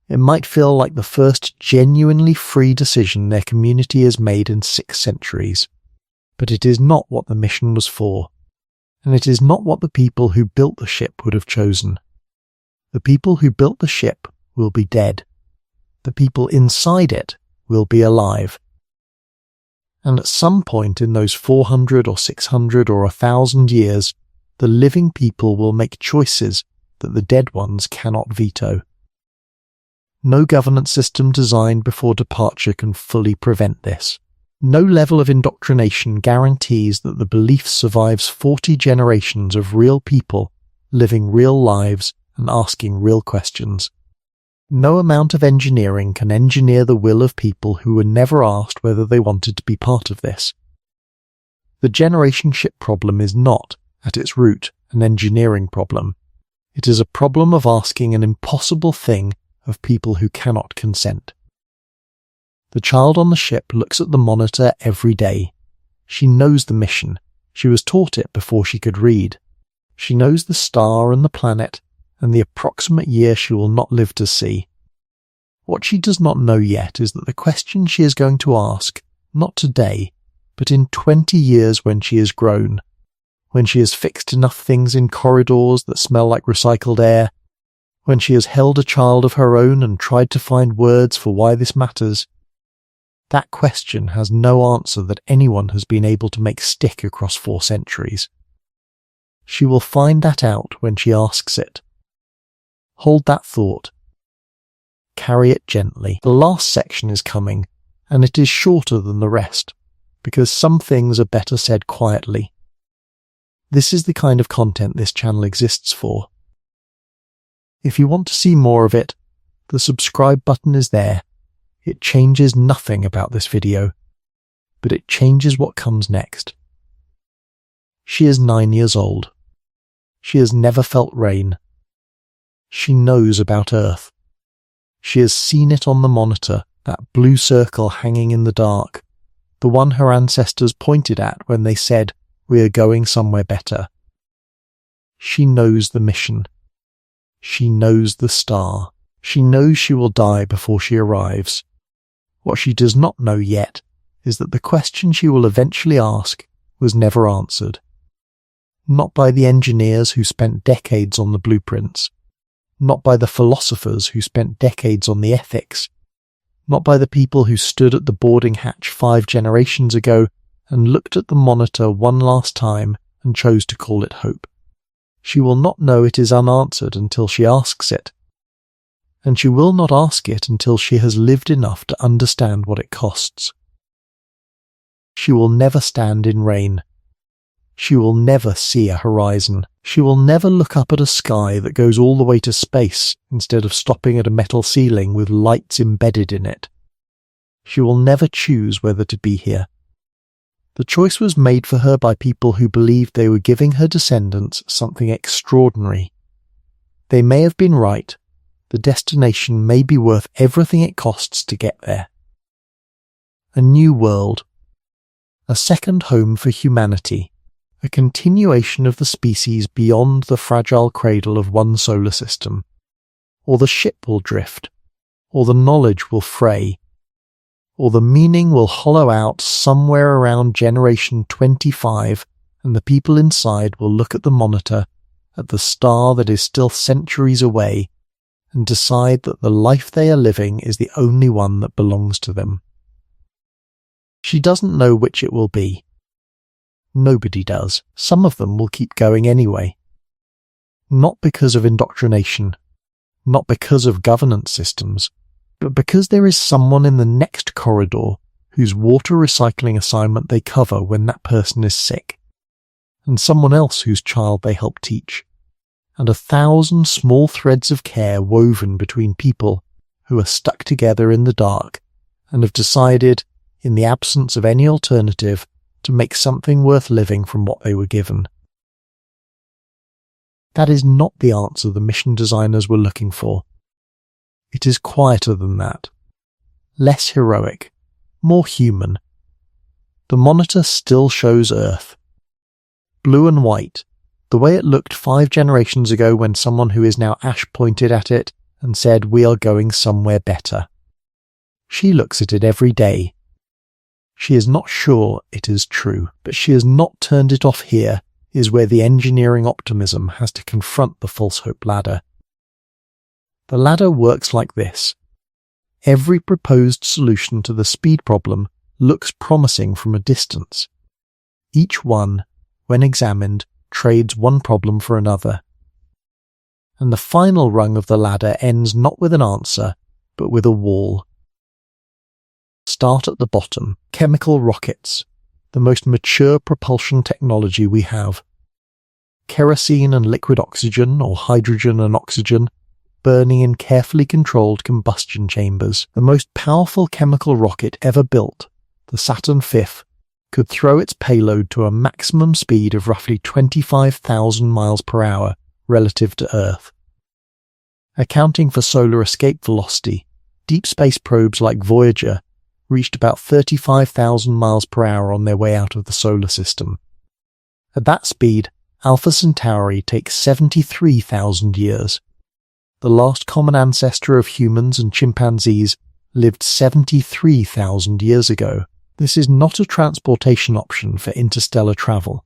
It might feel like the first genuinely free decision their community has made in 6 centuries. But it is not what the mission was for, and it is not what the people who built the ship would have chosen. The people who built the ship will be dead. The people inside it will be alive. And at some point in those 400 or 600 or 1,000 years, the living people will make choices that the dead ones cannot veto. No governance system designed before departure can fully prevent this. No level of indoctrination guarantees that the belief survives 40 generations of real people living real lives and asking real questions. No amount of engineering can engineer the will of people who were never asked whether they wanted to be part of this. The generation ship problem is not, at its root, an engineering problem. It is a problem of asking an impossible thing of people who cannot consent. The child on the ship looks at the monitor every day. She knows the mission. She was taught it before she could read. She knows the star and the planet and the approximate year she will not live to see. What she does not know yet is that the question she is going to ask, not today, but in 20 years when she is grown, when she has fixed enough things in corridors that smell like recycled air, when she has held a child of her own and tried to find words for why this matters, That question has no answer that anyone has been able to make stick across 4 centuries. She will find that out when she asks it. Hold that thought. Carry it gently. The last section is coming, and it is shorter than the rest, because some things are better said quietly. This is the kind of content this channel exists for. If you want to see more of it, the subscribe button is there. It changes nothing about this video, but it changes what comes next. She is 9 years old. She has never felt rain. She knows about Earth. She has seen it on the monitor, that blue circle hanging in the dark, the one her ancestors pointed at when they said, "We are going somewhere better." She knows the mission. She knows the star. She knows she will die before she arrives. What she does not know yet is that the question she will eventually ask was never answered. Not by the engineers who spent decades on the blueprints, not by the philosophers who spent decades on the ethics, not by the people who stood at the boarding hatch 5 generations ago and looked at the monitor one last time and chose to call it hope. She will not know it is unanswered until she asks it. And she will not ask it until she has lived enough to understand what it costs. She will never stand in rain. She will never see a horizon. She will never look up at a sky that goes all the way to space instead of stopping at a metal ceiling with lights embedded in it. She will never choose whether to be here. The choice was made for her by people who believed they were giving her descendants something extraordinary. They may have been right. The destination may be worth everything it costs to get there. A new world. A second home for humanity. A continuation of the species beyond the fragile cradle of one solar system. Or the ship will drift. Or the knowledge will fray. Or the meaning will hollow out somewhere around generation 25, and the people inside will look at the monitor, at the star that is still centuries away, and decide that the life they are living is the only one that belongs to them. She doesn't know which it will be. Nobody does. Some of them will keep going anyway. Not because of indoctrination, not because of governance systems, but because there is someone in the next corridor whose water recycling assignment they cover when that person is sick, and someone else whose child they help teach, and 1,000 small threads of care woven between people who are stuck together in the dark and have decided, in the absence of any alternative, to make something worth living from what they were given. That is not the answer the mission designers were looking for. It is quieter than that. Less heroic. More human. The monitor still shows Earth. Blue and white, the way it looked 5 generations ago when someone who is now Ash pointed at it and said, "We are going somewhere better." She looks at it every day. She is not sure it is true, but she has not turned it off. Here is where the engineering optimism has to confront the false hope ladder. The ladder works like this. Every proposed solution to the speed problem looks promising from a distance. Each one, when examined, trades one problem for another. And the final rung of the ladder ends not with an answer, but with a wall. Start at the bottom. Chemical rockets, the most mature propulsion technology we have. Kerosene and liquid oxygen, or hydrogen and oxygen, burning in carefully controlled combustion chambers. The most powerful chemical rocket ever built, the Saturn V, could throw its payload to a maximum speed of roughly 25,000 miles per hour relative to Earth. Accounting for solar escape velocity, deep space probes like Voyager reached about 35,000 miles per hour on their way out of the solar system. At that speed, Alpha Centauri takes 73,000 years. The last common ancestor of humans and chimpanzees lived 73,000 years ago. This is not a transportation option for interstellar travel.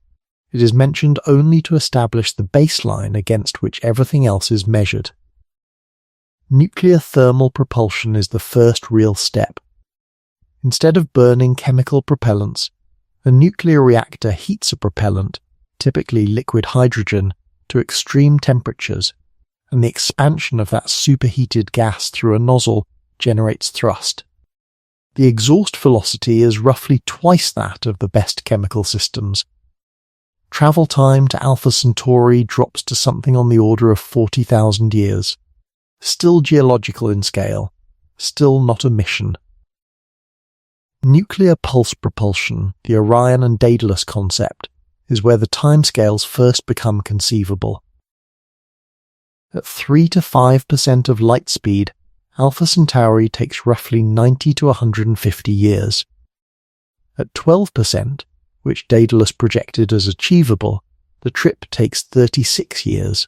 It is mentioned only to establish the baseline against which everything else is measured. Nuclear thermal propulsion is the first real step. Instead of burning chemical propellants, a nuclear reactor heats a propellant, typically liquid hydrogen, to extreme temperatures, and the expansion of that superheated gas through a nozzle generates thrust. The exhaust velocity is roughly twice that of the best chemical systems. Travel time to Alpha Centauri drops to something on the order of 40,000 years. Still geological in scale, still not a mission. Nuclear pulse propulsion, the Orion and Daedalus concept, is where the timescales first become conceivable. At 3 to 5% of light speed, Alpha Centauri takes roughly 90 to 150 years. At 12%, which Daedalus projected as achievable, the trip takes 36 years.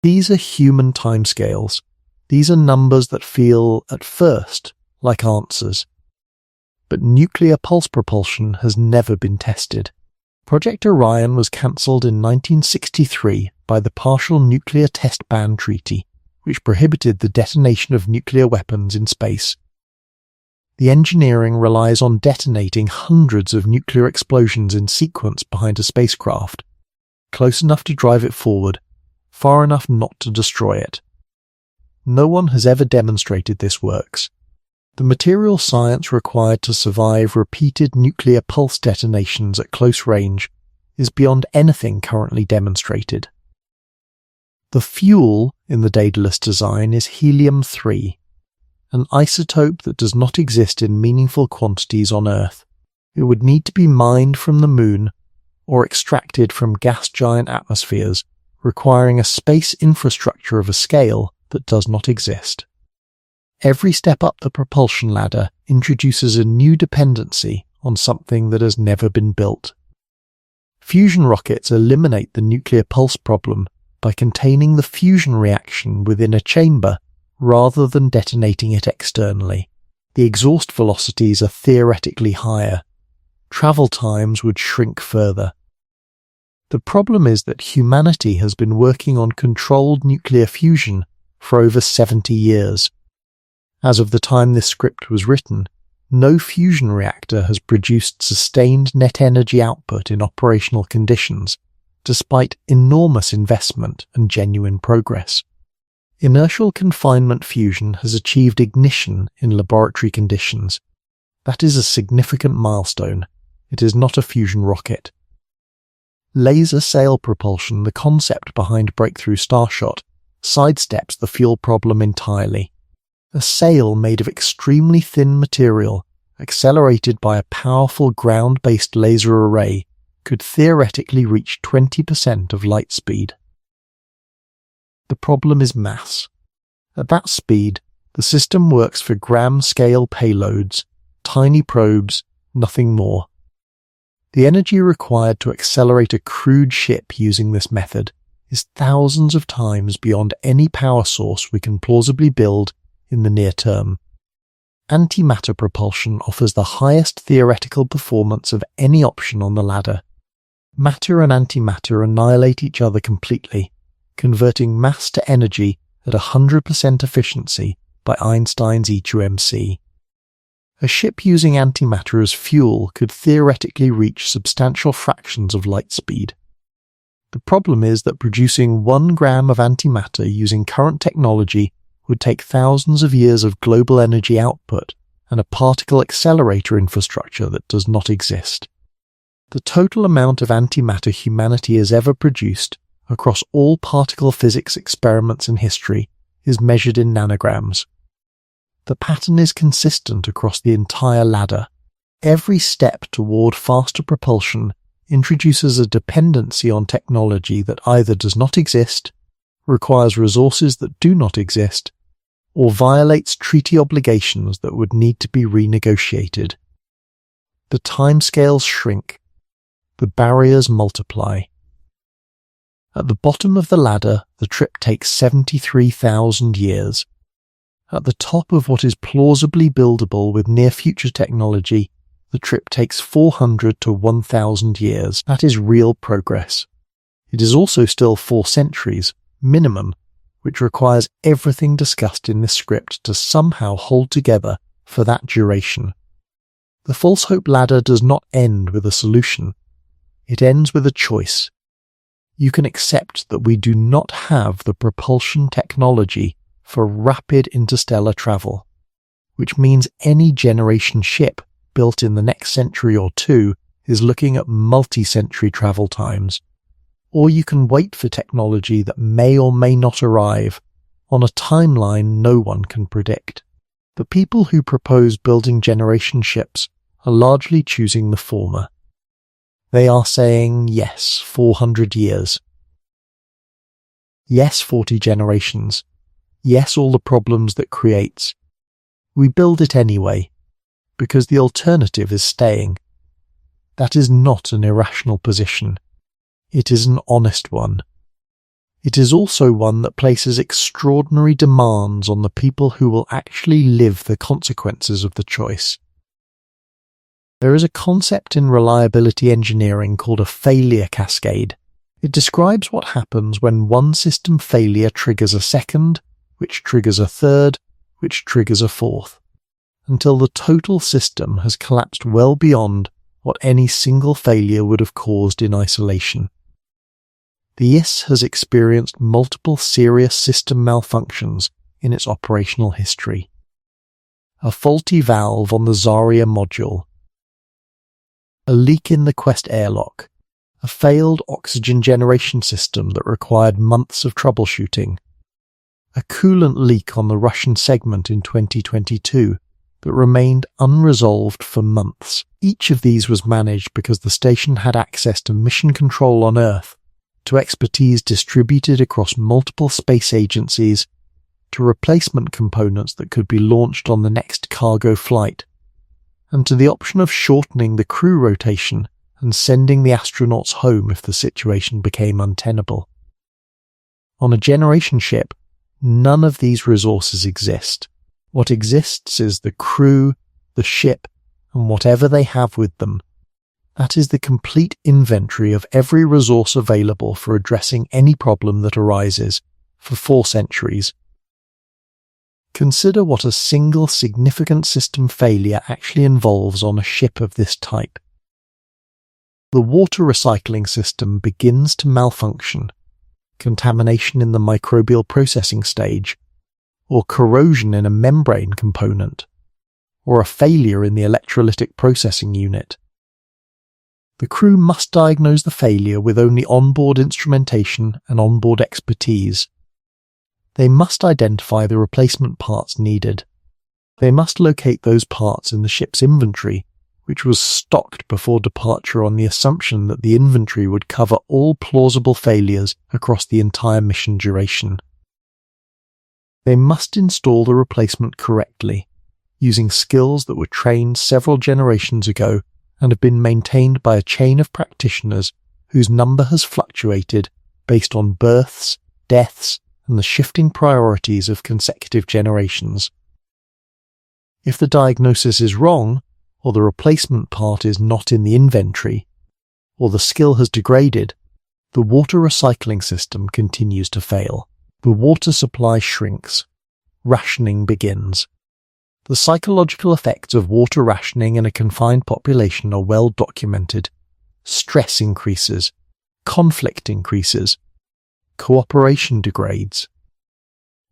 These are human timescales. These are numbers that feel, at first, like answers. But nuclear pulse propulsion has never been tested. Project Orion was cancelled in 1963 by the Partial Nuclear Test Ban Treaty, which prohibited the detonation of nuclear weapons in space. The engineering relies on detonating hundreds of nuclear explosions in sequence behind a spacecraft, close enough to drive it forward, far enough not to destroy it. No one has ever demonstrated this works. The material science required to survive repeated nuclear pulse detonations at close range is beyond anything currently demonstrated. The fuel in the Daedalus design is helium-3, an isotope that does not exist in meaningful quantities on Earth. It would need to be mined from the Moon or extracted from gas giant atmospheres, requiring a space infrastructure of a scale that does not exist. Every step up the propulsion ladder introduces a new dependency on something that has never been built. Fusion rockets eliminate the nuclear pulse problem by containing the fusion reaction within a chamber rather than detonating it externally. The exhaust velocities are theoretically higher. Travel times would shrink further. The problem is that humanity has been working on controlled nuclear fusion for over 70 years. As of the time this script was written, no fusion reactor has produced sustained net energy output in operational conditions, despite enormous investment and genuine progress. Inertial confinement fusion has achieved ignition in laboratory conditions. That is a significant milestone. It is not a fusion rocket. Laser sail propulsion, the concept behind Breakthrough Starshot, sidesteps the fuel problem entirely. A sail made of extremely thin material, accelerated by a powerful ground-based laser array, could theoretically reach 20% of light speed. The problem is mass. At that speed, the system works for gram-scale payloads, tiny probes, nothing more. The energy required to accelerate a crude ship using this method is thousands of times beyond any power source we can plausibly build in the near term. Antimatter propulsion offers the highest theoretical performance of any option on the ladder. Matter and antimatter annihilate each other completely, converting mass to energy at 100% efficiency by Einstein's E2mc. A ship using antimatter as fuel could theoretically reach substantial fractions of light speed. The problem is that producing 1 gram of antimatter using current technology would take thousands of years of global energy output and a particle accelerator infrastructure that does not exist. The total amount of antimatter humanity has ever produced across all particle physics experiments in history is measured in nanograms. The pattern is consistent across the entire ladder. Every step toward faster propulsion introduces a dependency on technology that either does not exist, requires resources that do not exist, or violates treaty obligations that would need to be renegotiated. The timescales shrink. The barriers multiply. At the bottom of the ladder, the trip takes 73,000 years. At the top of what is plausibly buildable with near-future technology, the trip takes 400 to 1,000 years. That is real progress. It is also still 4 centuries, minimum, which requires everything discussed in this script to somehow hold together for that duration. The false hope ladder does not end with a solution. It ends with a choice. You can accept that we do not have the propulsion technology for rapid interstellar travel, which means any generation ship built in the next century or two is looking at multi-century travel times. Or you can wait for technology that may or may not arrive on a timeline no one can predict. The people who propose building generation ships are largely choosing the former. They are saying, yes, 400 years. Yes, 40 generations. Yes, all the problems that creates. We build it anyway, because the alternative is staying. That is not an irrational position. It is an honest one. It is also one that places extraordinary demands on the people who will actually live the consequences of the choice. There is a concept in reliability engineering called a failure cascade. It describes what happens when one system failure triggers a second, which triggers a third, which triggers a fourth, until the total system has collapsed well beyond what any single failure would have caused in isolation. The IS has experienced multiple serious system malfunctions in its operational history. A faulty valve on the Zarya module, a leak in the Quest airlock, a failed oxygen generation system that required months of troubleshooting, a coolant leak on the Russian segment in 2022 that remained unresolved for months. Each of these was managed because the station had access to mission control on Earth, to expertise distributed across multiple space agencies, to replacement components that could be launched on the next cargo flight, and to the option of shortening the crew rotation and sending the astronauts home if the situation became untenable. On a generation ship, none of these resources exist. What exists is the crew, the ship, and whatever they have with them. That is the complete inventory of every resource available for addressing any problem that arises for 4 centuries. Consider what a single significant system failure actually involves on a ship of this type. The water recycling system begins to malfunction, contamination in the microbial processing stage, or corrosion in a membrane component, or a failure in the electrolytic processing unit. The crew must diagnose the failure with only onboard instrumentation and onboard expertise. They must identify the replacement parts needed. They must locate those parts in the ship's inventory, which was stocked before departure on the assumption that the inventory would cover all plausible failures across the entire mission duration. They must install the replacement correctly, using skills that were trained several generations ago and have been maintained by a chain of practitioners whose number has fluctuated based on births, deaths, and the shifting priorities of consecutive generations. If the diagnosis is wrong, or the replacement part is not in the inventory, or the skill has degraded, the water recycling system continues to fail. The water supply shrinks. Rationing begins. The psychological effects of water rationing in a confined population are well documented. Stress increases. Conflict increases. Cooperation degrades.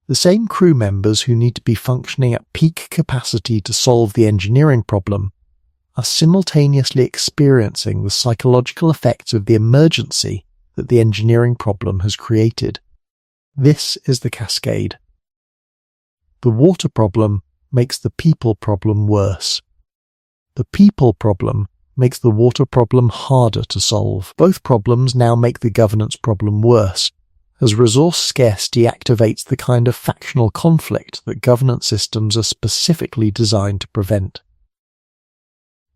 The same crew members who need to be functioning at peak capacity to solve the engineering problem are simultaneously experiencing the psychological effects of the emergency that the engineering problem has created. This is the cascade. The water problem makes the people problem worse. The people problem makes the water problem harder to solve. Both problems now make the governance problem worse, as resource scarcity activates the kind of factional conflict that governance systems are specifically designed to prevent.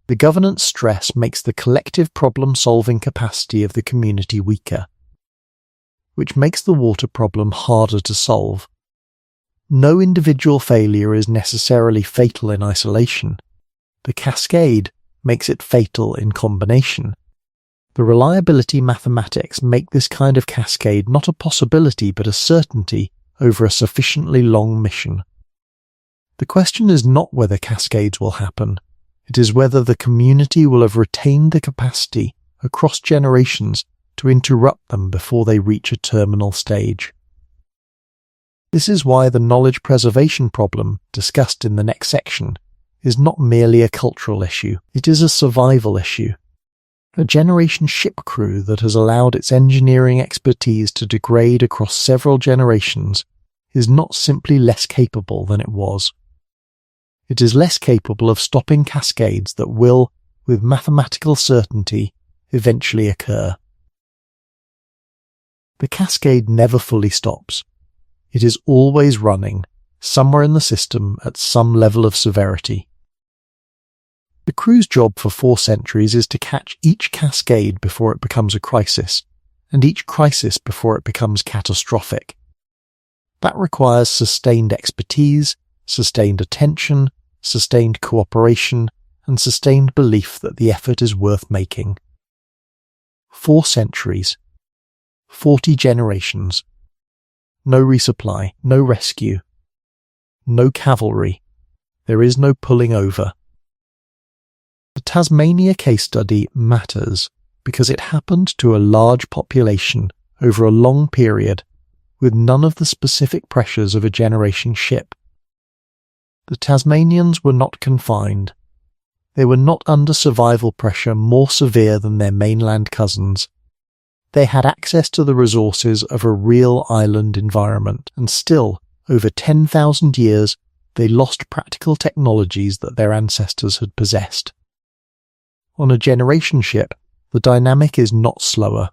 The governance stress makes the collective problem-solving capacity of the community weaker, which makes the water problem harder to solve. No individual failure is necessarily fatal in isolation. The cascade makes it fatal in combination. The reliability mathematics make this kind of cascade not a possibility but a certainty over a sufficiently long mission. The question is not whether cascades will happen. It is whether the community will have retained the capacity across generations to interrupt them before they reach a terminal stage. This is why the knowledge preservation problem, discussed in the next section, is not merely a cultural issue, it is a survival issue. A generation ship crew that has allowed its engineering expertise to degrade across several generations is not simply less capable than it was. It is less capable of stopping cascades that will, with mathematical certainty, eventually occur. The cascade never fully stops. It is always running, somewhere in the system at some level of severity. The crew's job for 4 centuries is to catch each cascade before it becomes a crisis, and each crisis before it becomes catastrophic. That requires sustained expertise, sustained attention, sustained cooperation, and sustained belief that the effort is worth making. 4 centuries. 40 generations. No resupply, no rescue. No cavalry. There is no pulling over. The Tasmania case study matters because it happened to a large population over a long period with none of the specific pressures of a generation ship. The Tasmanians were not confined. They were not under survival pressure more severe than their mainland cousins. They had access to the resources of a real island environment, and still, over 10,000 years, they lost practical technologies that their ancestors had possessed. On a generation ship, the dynamic is not slower,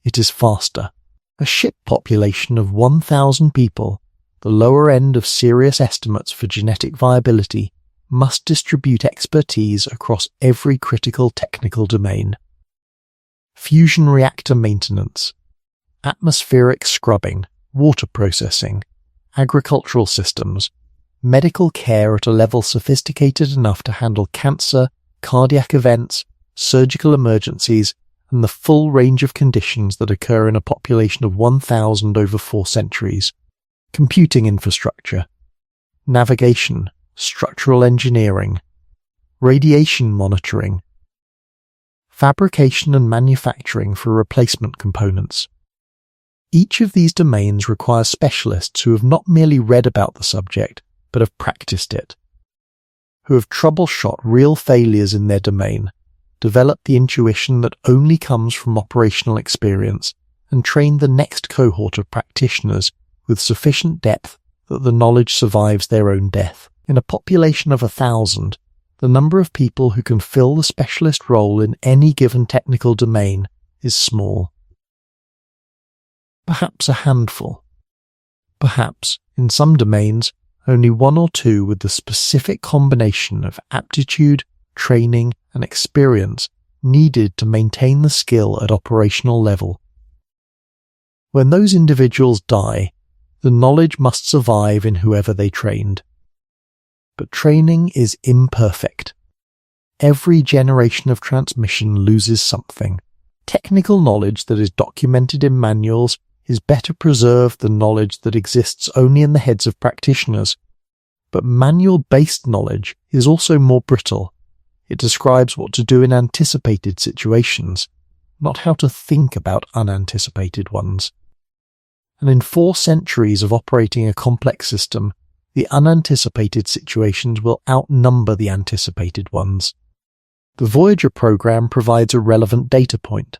it is faster. A ship population of 1,000 people, the lower end of serious estimates for genetic viability, must distribute expertise across every critical technical domain. Fusion reactor maintenance, atmospheric scrubbing, water processing, agricultural systems, medical care at a level sophisticated enough to handle cancer, cardiac events, surgical emergencies, and the full range of conditions that occur in a population of 1,000 over 4 centuries. Computing infrastructure, navigation, structural engineering, radiation monitoring, fabrication and manufacturing for replacement components. Each of these domains requires specialists who have not merely read about the subject, but have practiced it, who have troubleshot real failures in their domain, developed the intuition that only comes from operational experience, and trained the next cohort of practitioners with sufficient depth that the knowledge survives their own death. In a population of 1,000, the number of people who can fill the specialist role in any given technical domain is small. Perhaps a handful. Perhaps, in some domains, only 1 or 2 with the specific combination of aptitude, training, and experience needed to maintain the skill at operational level. When those individuals die, the knowledge must survive in whoever they trained. But training is imperfect. Every generation of transmission loses something. Technical knowledge that is documented in manuals is better preserved than knowledge that exists only in the heads of practitioners. But manual-based knowledge is also more brittle. It describes what to do in anticipated situations, not how to think about unanticipated ones. And in 4 centuries of operating a complex system, the unanticipated situations will outnumber the anticipated ones. The Voyager program provides a relevant data point.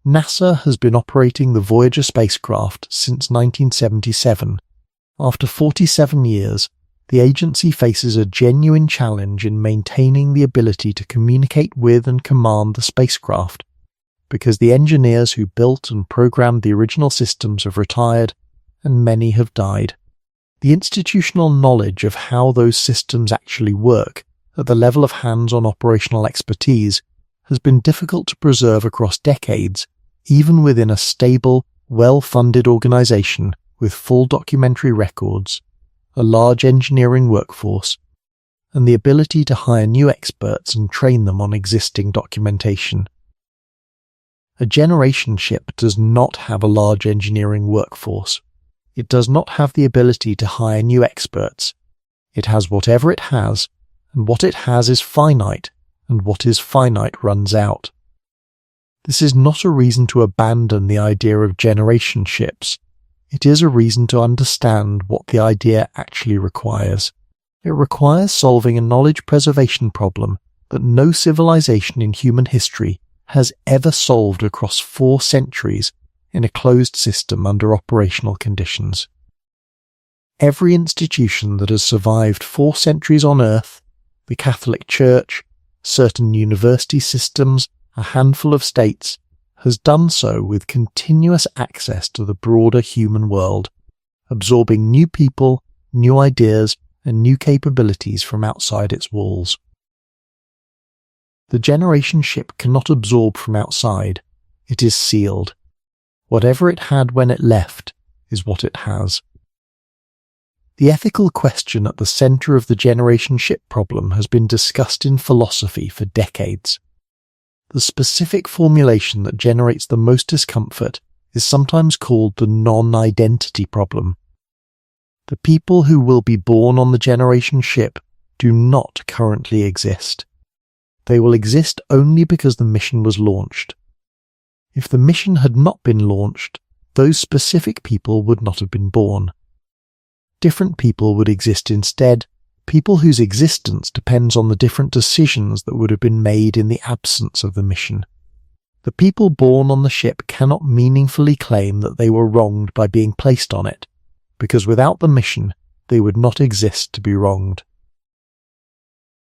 NASA has been operating the Voyager spacecraft since 1977. After 47 years, the agency faces a genuine challenge in maintaining the ability to communicate with and command the spacecraft, because the engineers who built and programmed the original systems have retired, and many have died. The institutional knowledge of how those systems actually work, at the level of hands-on operational expertise, has been difficult to preserve across decades, even within a stable, well-funded organization with full documentary records, a large engineering workforce, and the ability to hire new experts and train them on existing documentation. A generation ship does not have a large engineering workforce. It does not have the ability to hire new experts. It has whatever it has, and what it has is finite, and what is finite runs out. This is not a reason to abandon the idea of generation ships. It is a reason to understand what the idea actually requires. It requires solving a knowledge preservation problem that no civilization in human history has ever solved across 4 centuries in a closed system under operational conditions. Every institution that has survived 4 centuries on Earth, the Catholic Church, certain university systems, a handful of states, has done so with continuous access to the broader human world, absorbing new people, new ideas, and new capabilities from outside its walls. The generation ship cannot absorb from outside. It is sealed. Whatever it had when it left is what it has. The ethical question at the centre of the generation ship problem has been discussed in philosophy for decades. The specific formulation that generates the most discomfort is sometimes called the non-identity problem. The people who will be born on the generation ship do not currently exist. They will exist only because the mission was launched. If the mission had not been launched, those specific people would not have been born. Different people would exist instead, people whose existence depends on the different decisions that would have been made in the absence of the mission. The people born on the ship cannot meaningfully claim that they were wronged by being placed on it, because without the mission, they would not exist to be wronged.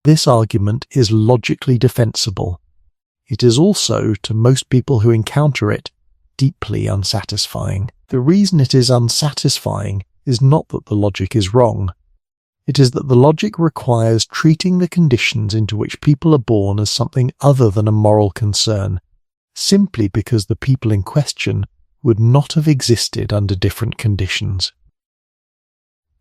This argument is logically defensible. It is also, to most people who encounter it, deeply unsatisfying. The reason it is unsatisfying is not that the logic is wrong. It is that the logic requires treating the conditions into which people are born as something other than a moral concern, simply because the people in question would not have existed under different conditions.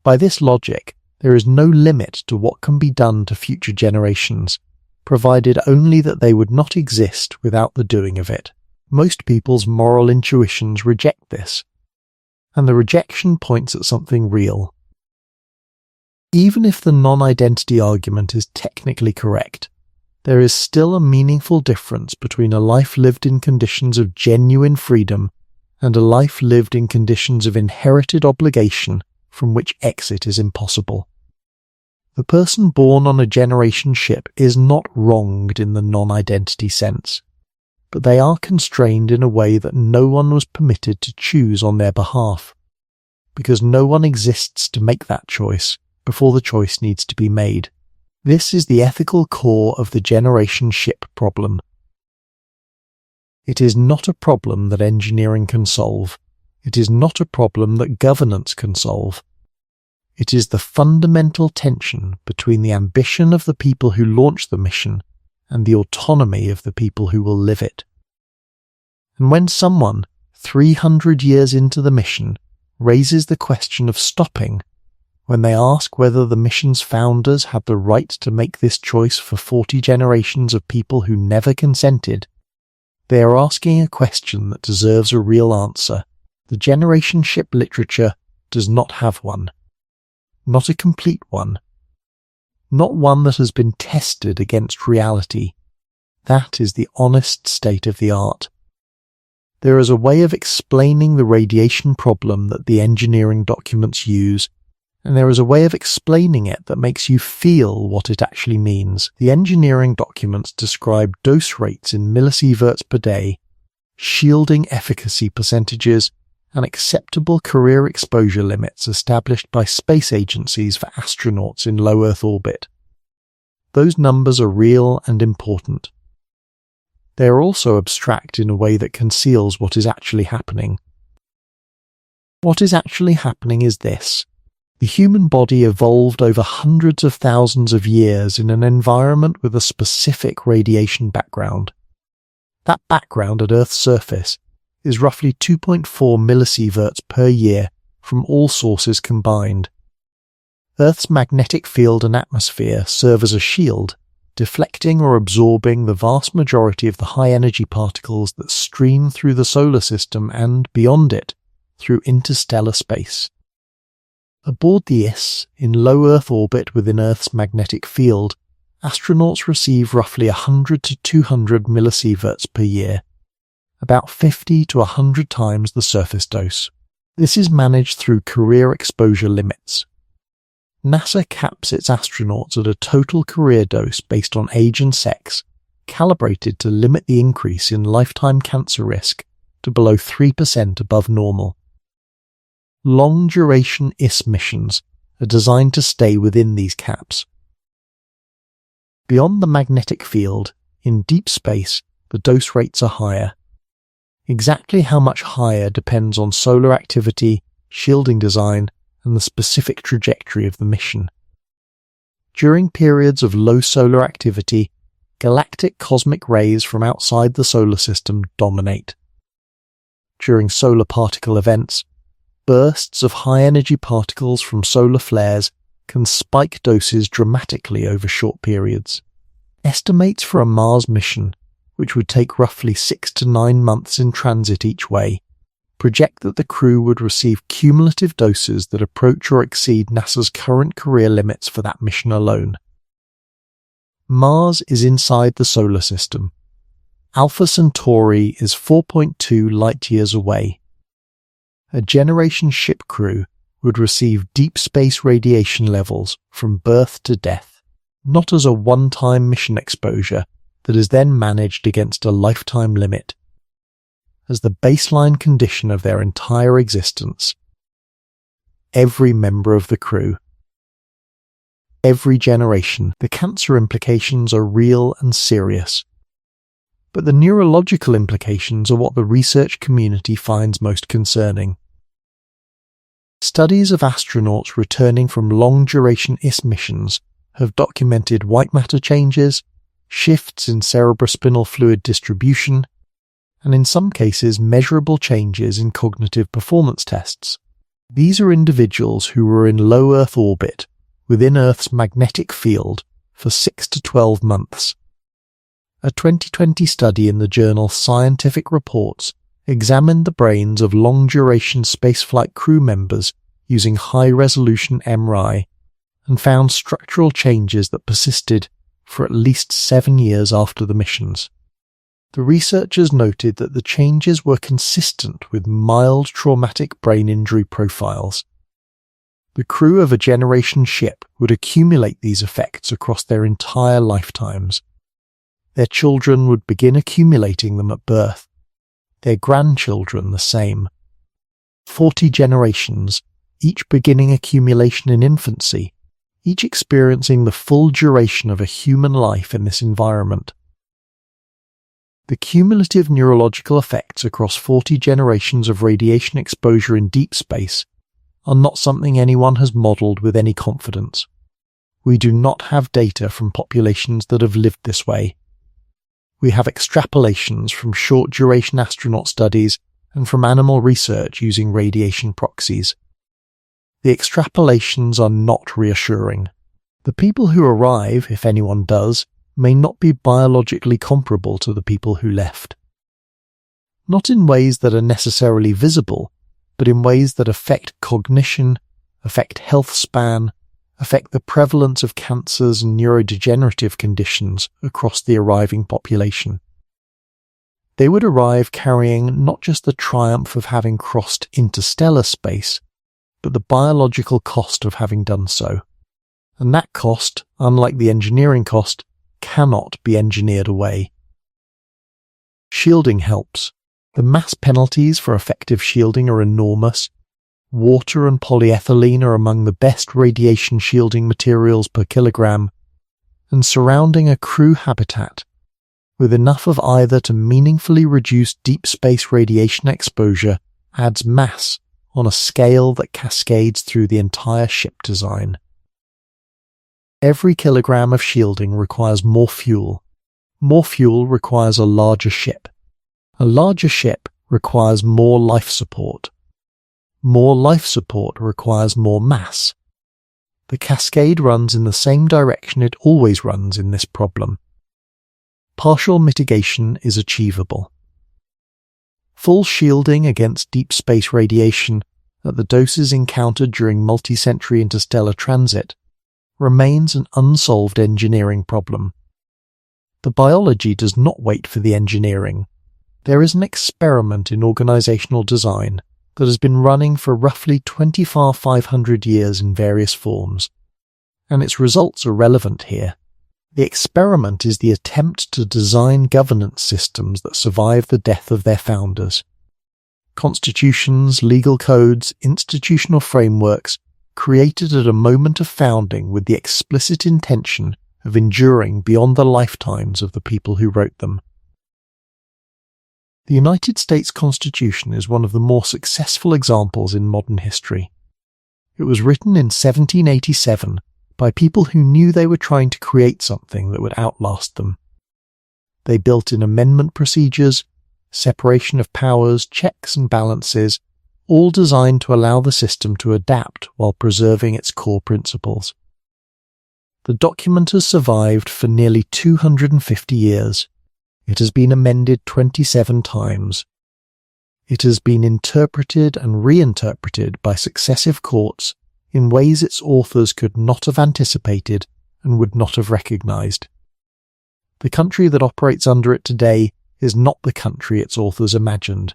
By this logic, there is no limit to what can be done to future generations, provided only that they would not exist without the doing of it. Most people's moral intuitions reject this, and the rejection points at something real. Even if the non-identity argument is technically correct, there is still a meaningful difference between a life lived in conditions of genuine freedom and a life lived in conditions of inherited obligation from which exit is impossible. The person born on a generation ship is not wronged in the non-identity sense, but they are constrained in a way that no one was permitted to choose on their behalf, because no one exists to make that choice before the choice needs to be made. This is the ethical core of the generation ship problem. It is not a problem that engineering can solve. It is not a problem that governance can solve. It is the fundamental tension between the ambition of the people who launch the mission and the autonomy of the people who will live it. And when someone, 300 years into the mission, raises the question of stopping, when they ask whether the mission's founders had the right to make this choice for 40 generations of people who never consented, they are asking a question that deserves a real answer. The generation ship literature does not have one. Not a complete one. Not one that has been tested against reality. That is the honest state of the art. There is a way of explaining the radiation problem that the engineering documents use, and there is a way of explaining it that makes you feel what it actually means. The engineering documents describe dose rates in millisieverts per day, shielding efficacy percentages, and acceptable career exposure limits established by space agencies for astronauts in low Earth orbit. Those numbers are real and important. They are also abstract in a way that conceals what is actually happening. What is actually happening is this. The human body evolved over hundreds of thousands of years in an environment with a specific radiation background. That background at Earth's surface is roughly 2.4 millisieverts per year from all sources combined. Earth's magnetic field and atmosphere serve as a shield, deflecting or absorbing the vast majority of the high-energy particles that stream through the solar system and, beyond it, through interstellar space. Aboard the ISS, in low Earth orbit within Earth's magnetic field, astronauts receive roughly 100 to 200 millisieverts per year, about 50 to 100 times the surface dose. This is managed through career exposure limits. NASA caps its astronauts at a total career dose based on age and sex, calibrated to limit the increase in lifetime cancer risk to below 3% above normal. Long-duration ISS missions are designed to stay within these caps. Beyond the magnetic field, in deep space, the dose rates are higher. Exactly how much higher depends on solar activity, shielding design, and the specific trajectory of the mission. During periods of low solar activity, galactic cosmic rays from outside the solar system dominate. During solar particle events, bursts of high-energy particles from solar flares can spike doses dramatically over short periods. Estimates for a Mars mission, which would take roughly 6 to 9 months in transit each way, project that the crew would receive cumulative doses that approach or exceed NASA's current career limits for that mission alone. Mars is inside the solar system. Alpha Centauri is 4.2 light-years away. A generation ship crew would receive deep space radiation levels from birth to death, not as a one-time mission exposure that is then managed against a lifetime limit, as the baseline condition of their entire existence. Every member of the crew, every generation, the cancer implications are real and serious. But the neurological implications are what the research community finds most concerning. Studies of astronauts returning from long-duration ISS missions have documented white matter changes, shifts in cerebrospinal fluid distribution, and in some cases measurable changes in cognitive performance tests. These are individuals who were in low Earth orbit within Earth's magnetic field for 6 to 12 months. A 2020 study in the journal Scientific Reports examined the brains of long-duration spaceflight crew members using high-resolution MRI and found structural changes that persisted for at least 7 years after the missions. The researchers noted that the changes were consistent with mild traumatic brain injury profiles. The crew of a generation ship would accumulate these effects across their entire lifetimes. Their children would begin accumulating them at birth, their grandchildren the same. 40 generations, each beginning accumulation in infancy, each experiencing the full duration of a human life in this environment. The cumulative neurological effects across 40 generations of radiation exposure in deep space are not something anyone has modelled with any confidence. We do not have data from populations that have lived this way. We have extrapolations from short-duration astronaut studies and from animal research using radiation proxies. The extrapolations are not reassuring. The people who arrive, if anyone does, may not be biologically comparable to the people who left. Not in ways that are necessarily visible, but in ways that affect cognition, affect health span, affect the prevalence of cancers and neurodegenerative conditions across the arriving population. They would arrive carrying not just the triumph of having crossed interstellar space, but the biological cost of having done so. And that cost, unlike the engineering cost, cannot be engineered away. Shielding helps. The mass penalties for effective shielding are enormous. Water and polyethylene are among the best radiation shielding materials per kilogram, and surrounding a crew habitat with enough of either to meaningfully reduce deep space radiation exposure adds mass on a scale that cascades through the entire ship design. Every kilogram of shielding requires more fuel. More fuel requires a larger ship. A larger ship requires more life support. More life support requires more mass. The cascade runs in the same direction it always runs in this problem. Partial mitigation is achievable. Full shielding against deep space radiation at the doses encountered during multi-century interstellar transit remains an unsolved engineering problem. The biology does not wait for the engineering. There is an experiment in organizational design that has been running for roughly 2500 years in various forms, and its results are relevant here. The experiment is the attempt to design governance systems that survive the death of their founders. Constitutions, legal codes, institutional frameworks created at a moment of founding with the explicit intention of enduring beyond the lifetimes of the people who wrote them. The United States Constitution is one of the more successful examples in modern history. It was written in 1787 by people who knew they were trying to create something that would outlast them. They built in amendment procedures, separation of powers, checks and balances, all designed to allow the system to adapt while preserving its core principles. The document has survived for nearly 250 years. It has been amended 27 times. It has been interpreted and reinterpreted by successive courts in ways its authors could not have anticipated and would not have recognized. The country that operates under it today is not the country its authors imagined.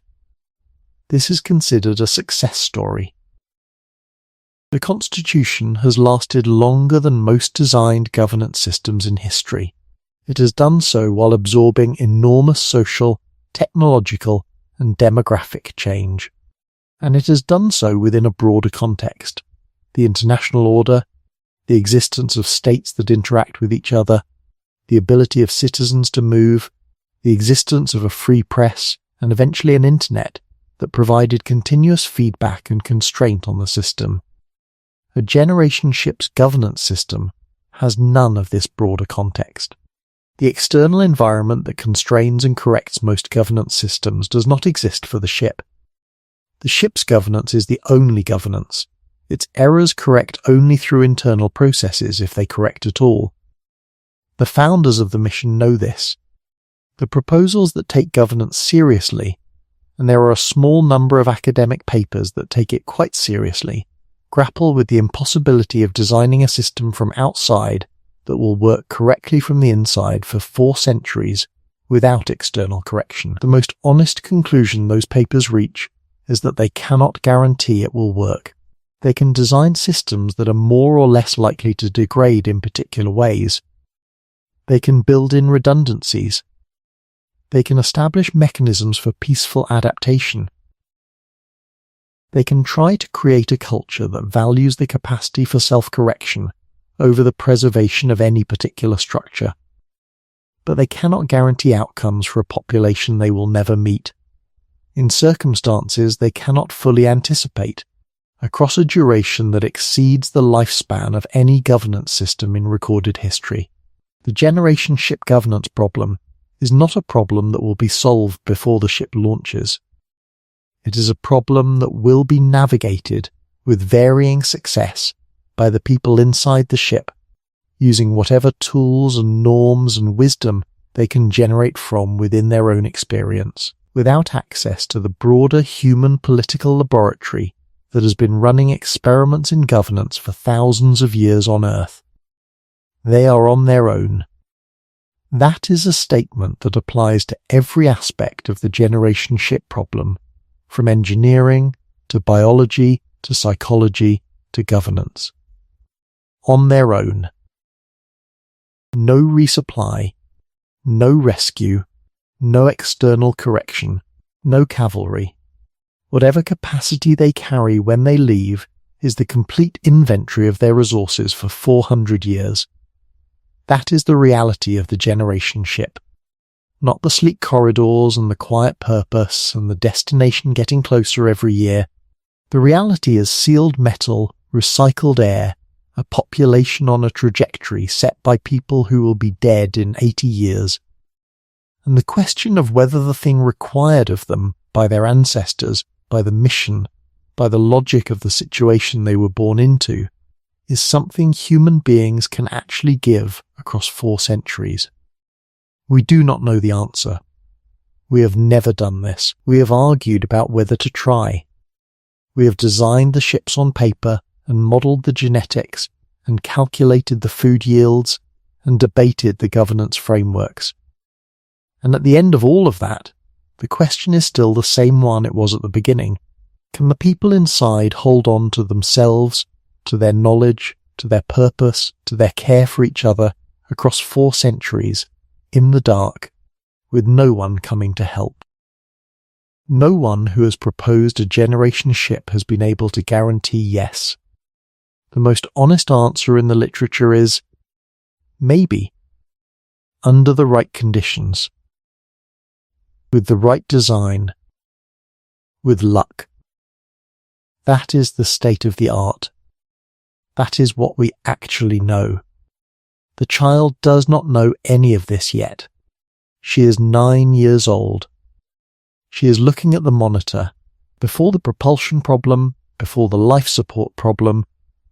This is considered a success story. The Constitution has lasted longer than most designed governance systems in history. It has done so while absorbing enormous social, technological, and demographic change. And it has done so within a broader context: the international order, the existence of states that interact with each other, the ability of citizens to move, the existence of a free press, and eventually an internet that provided continuous feedback and constraint on the system. A generation ship's governance system has none of this broader context. The external environment that constrains and corrects most governance systems does not exist for the ship. The ship's governance is the only governance. Its errors correct only through internal processes, if they correct at all. The founders of the mission know this. The proposals that take governance seriously, and there are a small number of academic papers that take it quite seriously, grapple with the impossibility of designing a system from outside that will work correctly from the inside for 4 centuries without external correction. The most honest conclusion those papers reach is that they cannot guarantee it will work. They can design systems that are more or less likely to degrade in particular ways. They can build in redundancies. They can establish mechanisms for peaceful adaptation. They can try to create a culture that values the capacity for self-correction over the preservation of any particular structure. But they cannot guarantee outcomes for a population they will never meet. In circumstances they cannot fully anticipate, across a duration that exceeds the lifespan of any governance system in recorded history. The generation ship governance problem is not a problem that will be solved before the ship launches. It is a problem that will be navigated with varying success by the people inside the ship, using whatever tools and norms and wisdom they can generate from within their own experience, without access to the broader human political laboratory that has been running experiments in governance for thousands of years on Earth. They are on their own. That is a statement that applies to every aspect of the generation ship problem, from engineering to biology to psychology to governance. On their own. No resupply, no rescue, no external correction, no cavalry. Whatever capacity they carry when they leave is the complete inventory of their resources for 400 years. That is the reality of the generation ship. Not the sleek corridors and the quiet purpose and the destination getting closer every year. The reality is sealed metal, recycled air, a population on a trajectory set by people who will be dead in 80 years. And the question of whether the thing required of them by their ancestors, by the mission, by the logic of the situation they were born into, is something human beings can actually give across 4 centuries. We do not know the answer. We have never done this. We have argued about whether to try. We have designed the ships on paper and modelled the genetics and calculated the food yields and debated the governance frameworks. And at the end of all of that, the question is still the same one it was at the beginning. Can the people inside hold on to themselves, to their knowledge, to their purpose, to their care for each other across 4 centuries, in the dark, with no one coming to help? No one who has proposed a generation ship has been able to guarantee yes. The most honest answer in the literature is, maybe, under the right conditions, with the right design, with luck. That is the state of the art. That is what we actually know. The child does not know any of this yet. She is 9 years old. She is looking at the monitor, before the propulsion problem, before the life support problem,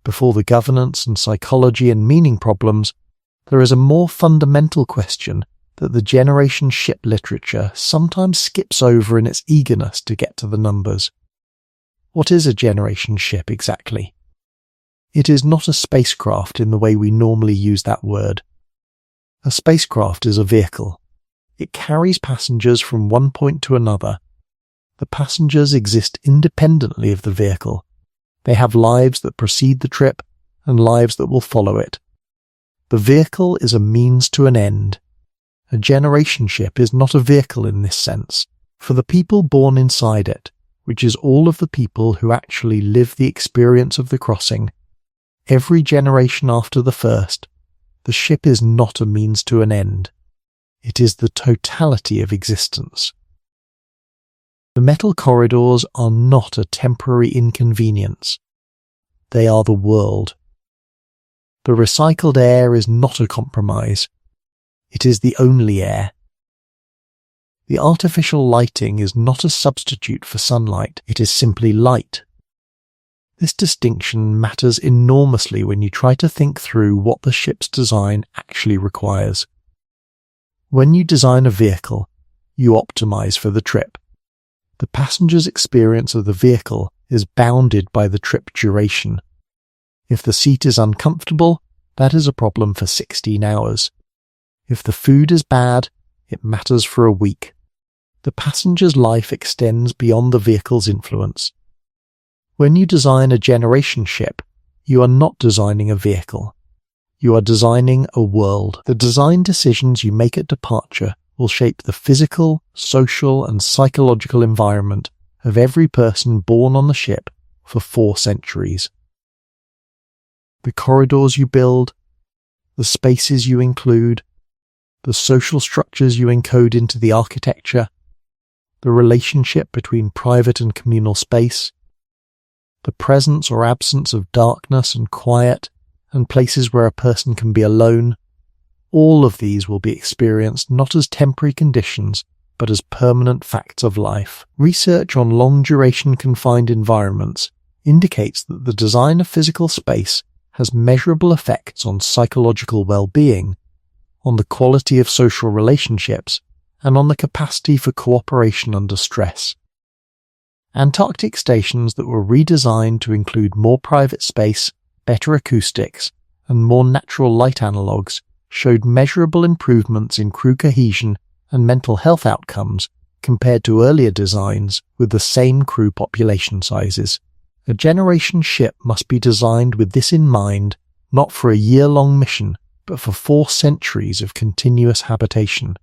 before the governance and psychology and meaning problems. There is a more fundamental question that the generation ship literature sometimes skips over in its eagerness to get to the numbers. What is a generation ship exactly? It is not a spacecraft in the way we normally use that word. A spacecraft is a vehicle. It carries passengers from one point to another. The passengers exist independently of the vehicle. They have lives that precede the trip and lives that will follow it. The vehicle is a means to an end. A generation ship is not a vehicle in this sense. For the people born inside it, which is all of the people who actually live the experience of the crossing, every generation after the first, the ship is not a means to an end. It is the totality of existence. The metal corridors are not a temporary inconvenience. They are the world. The recycled air is not a compromise. It is the only air. The artificial lighting is not a substitute for sunlight. It is simply light. This distinction matters enormously when you try to think through what the ship's design actually requires. When you design a vehicle, you optimize for the trip. The passenger's experience of the vehicle is bounded by the trip duration. If the seat is uncomfortable, that is a problem for 16 hours. If the food is bad, it matters for a week. The passenger's life extends beyond the vehicle's influence. When you design a generation ship, you are not designing a vehicle. You are designing a world. The design decisions you make at departure will shape the physical, social, and psychological environment of every person born on the ship for 4 centuries. The corridors you build, the spaces you include, the social structures you encode into the architecture, the relationship between private and communal space, the presence or absence of darkness and quiet, and places where a person can be alone, all of these will be experienced not as temporary conditions, but as permanent facts of life. Research on long-duration confined environments indicates that the design of physical space has measurable effects on psychological well-being, on the quality of social relationships, and on the capacity for cooperation under stress. Antarctic stations that were redesigned to include more private space, better acoustics, and more natural light analogues showed measurable improvements in crew cohesion and mental health outcomes compared to earlier designs with the same crew population sizes. A generation ship must be designed with this in mind, not for a year-long mission, but for 4 centuries of continuous habitation.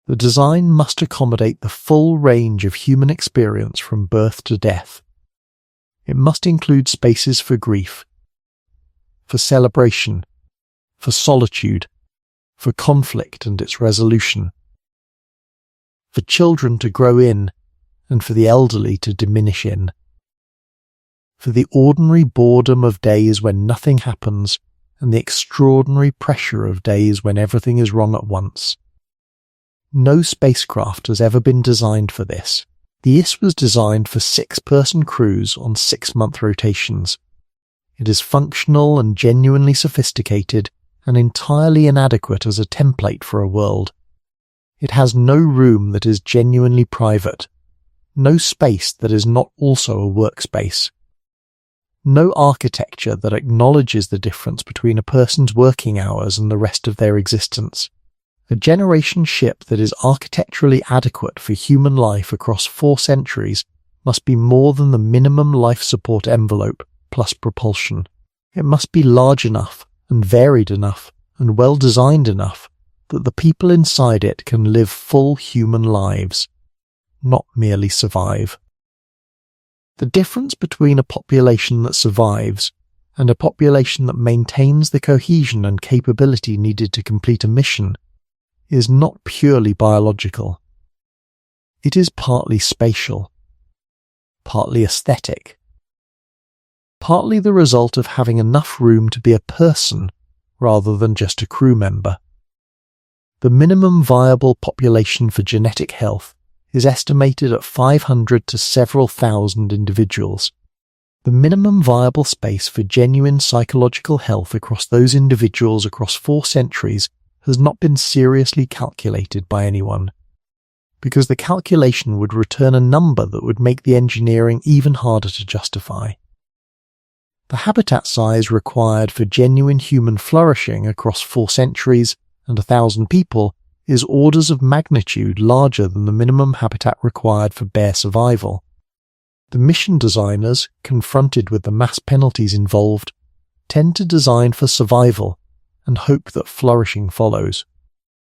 The design must accommodate the full range of human experience from birth to death. It must include spaces for grief, for celebration, for solitude, for conflict and its resolution, for children to grow in and for the elderly to diminish in, for the ordinary boredom of days when nothing happens and the extraordinary pressure of days when everything is wrong at once. No spacecraft has ever been designed for this. The IS was designed for 6-person crews on 6-month rotations. It is functional and genuinely sophisticated and entirely inadequate as a template for a world. It has no room that is genuinely private. no space that is not also a workspace. No architecture that acknowledges the difference between a person's working hours and the rest of their existence. A generation ship that is architecturally adequate for human life across 4 centuries must be more than the minimum life support envelope plus propulsion. It must be large enough and varied enough and well designed enough that the people inside it can live full human lives, not merely survive. The difference between a population that survives and a population that maintains the cohesion and capability needed to complete a mission is not purely biological. It is partly spatial, partly aesthetic, partly the result of having enough room to be a person rather than just a crew member. The minimum viable population for genetic health is estimated at 500 to several thousand individuals. The minimum viable space for genuine psychological health across those individuals across 4 centuries has not been seriously calculated by anyone, because the calculation would return a number that would make the engineering even harder to justify. The habitat size required for genuine human flourishing across 4 centuries and 1,000 people is orders of magnitude larger than the minimum habitat required for bare survival. The mission designers, confronted with the mass penalties involved, tend to design for survival and hope that flourishing follows.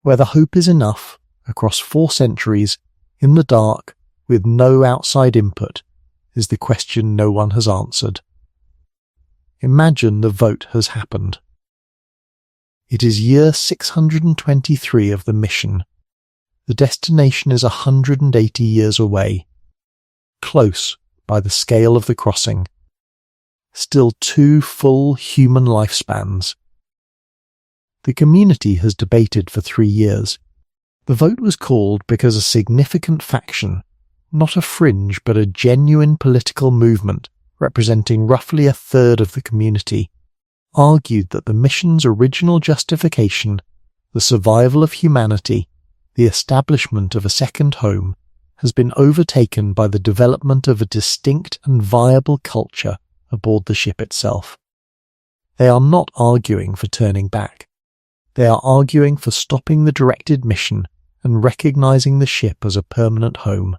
Whether hope is enough, across 4 centuries, in the dark, with no outside input, is the question no one has answered. Imagine the vote has happened. It is year 623 of the mission. The destination is 180 years away. Close by the scale of the crossing. Still 2 full human lifespans. The community has debated for 3 years. The vote was called because a significant faction, not a fringe but a genuine political movement representing roughly 1/3 of the community, argued that the mission's original justification, the survival of humanity, the establishment of a second home, has been overtaken by the development of a distinct and viable culture aboard the ship itself. They are not arguing for turning back. They are arguing for stopping the directed mission and recognizing the ship as a permanent home.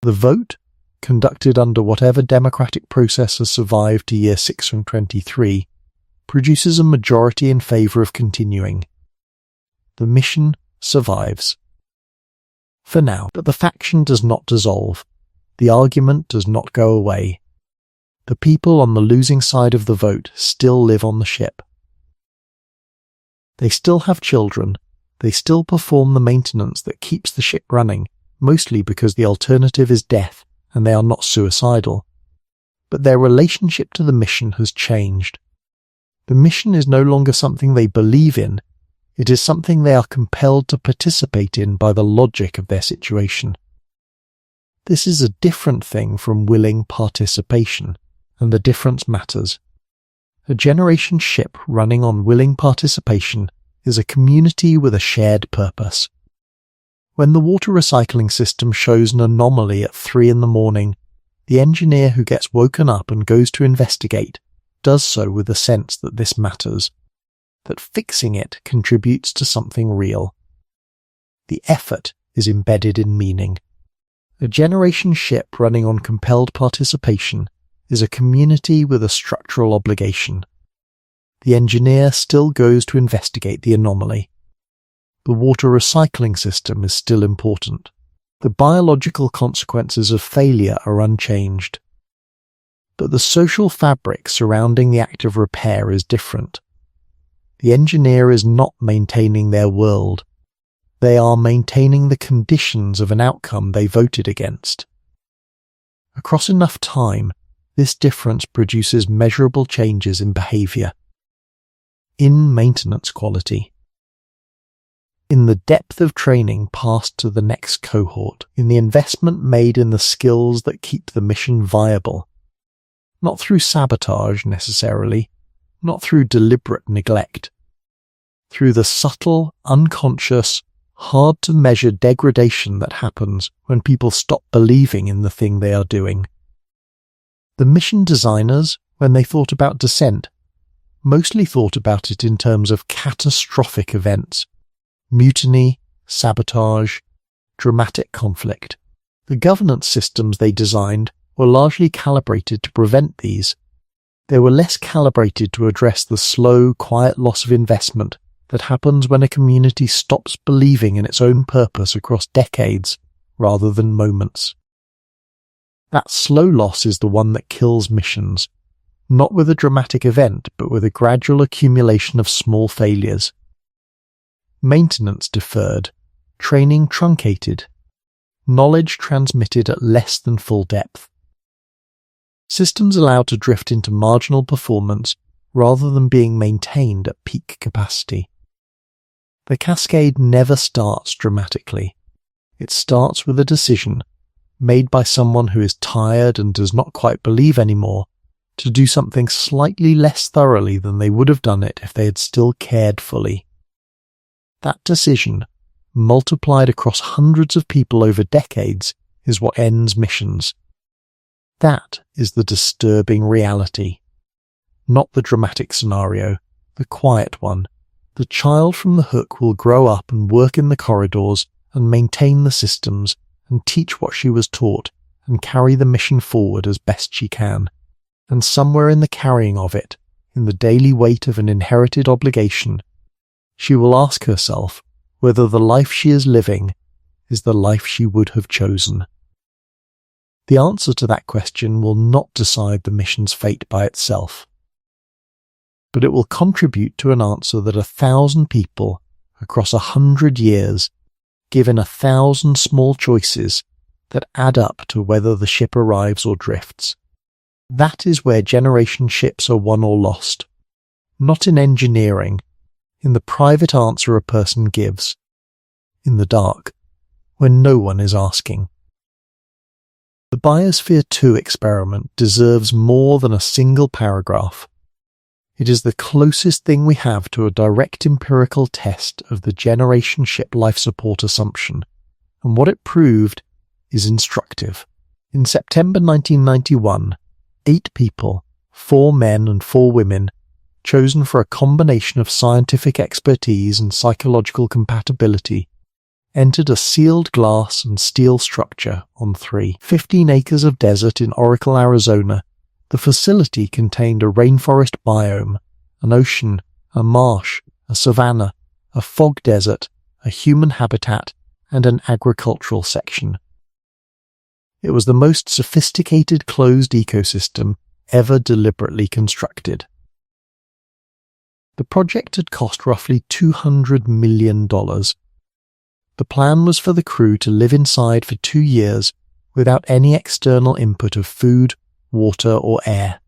The vote, conducted under whatever democratic process has survived to year 623, produces a majority in favour of continuing. The mission survives. For now, but the faction does not dissolve. The argument does not go away. The people on the losing side of the vote still live on the ship. They still have children. They still perform the maintenance that keeps the ship running, mostly because the alternative is death, and they are not suicidal. But their relationship to the mission has changed. The mission is no longer something they believe in. It is something they are compelled to participate in by the logic of their situation. This is a different thing from willing participation, and the difference matters. A generation ship running on willing participation is a community with a shared purpose. When the water recycling system shows an anomaly at 3 a.m, the engineer who gets woken up and goes to investigate does so with a sense that this matters, that fixing it contributes to something real. The effort is embedded in meaning. A generation ship running on compelled participation is a community with a structural obligation. The engineer still goes to investigate the anomaly. The water recycling system is still important. The biological consequences of failure are unchanged. But the social fabric surrounding the act of repair is different. The engineer is not maintaining their world. They are maintaining the conditions of an outcome they voted against. Across enough time, this difference produces measurable changes in behaviour, in maintenance quality, in the depth of training passed to the next cohort, in the investment made in the skills that keep the mission viable, not through sabotage necessarily, not through deliberate neglect, through the subtle, unconscious, hard-to-measure degradation that happens when people stop believing in the thing they are doing. The mission designers, when they thought about descent, mostly thought about it in terms of catastrophic events: mutiny, sabotage, dramatic conflict. The governance systems they designed were largely calibrated to prevent these. They were less calibrated to address the slow, quiet loss of investment that happens when a community stops believing in its own purpose across decades rather than moments. That slow loss is the one that kills missions, not with a dramatic event, but with a gradual accumulation of small failures. Maintenance deferred, training truncated, knowledge transmitted at less than full depth. Systems allowed to drift into marginal performance rather than being maintained at peak capacity. The cascade never starts dramatically. It starts with a decision, made by someone who is tired and does not quite believe anymore, to do something slightly less thoroughly than they would have done it if they had still cared fully. That decision, multiplied across hundreds of people over decades, is what ends missions. That is the disturbing reality. Not the dramatic scenario, the quiet one. The child from the hook will grow up and work in the corridors and maintain the systems and teach what she was taught and carry the mission forward as best she can. And somewhere in the carrying of it, in the daily weight of an inherited obligation, she will ask herself whether the life she is living is the life she would have chosen. The answer to that question will not decide the mission's fate by itself, but it will contribute to an answer that 1,000 people across 100 years, given 1,000 small choices that add up to whether the ship arrives or drifts. That is where generation ships are won or lost, not in engineering, in the private answer a person gives, in the dark, when no one is asking. The Biosphere 2 experiment deserves more than a single paragraph. It is the closest thing we have to a direct empirical test of the generation ship life support assumption, and what it proved is instructive. In September 1991, 8 people, 4 men and 4 women, chosen for a combination of scientific expertise and psychological compatibility, entered a sealed glass and steel structure on 15 acres of desert in Oracle, Arizona. The facility contained a rainforest biome, an ocean, a marsh, a savanna, a fog desert, a human habitat, and an agricultural section. It was the most sophisticated closed ecosystem ever deliberately constructed. The project had cost roughly $200 million. The plan was for the crew to live inside for 2 years without any external input of food, water, or air.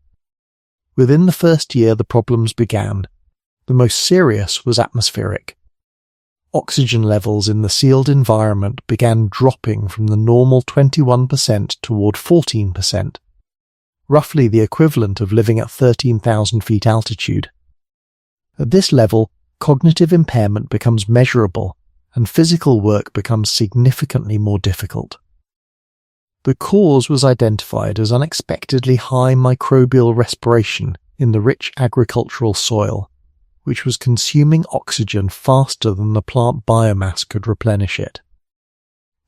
Within the first year, the problems began. The most serious was atmospheric. Oxygen levels in the sealed environment began dropping from the normal 21% toward 14%, roughly the equivalent of living at 13,000 feet altitude. At this level, cognitive impairment becomes measurable, and physical work becomes significantly more difficult. The cause was identified as unexpectedly high microbial respiration in the rich agricultural soil, which was consuming oxygen faster than the plant biomass could replenish it.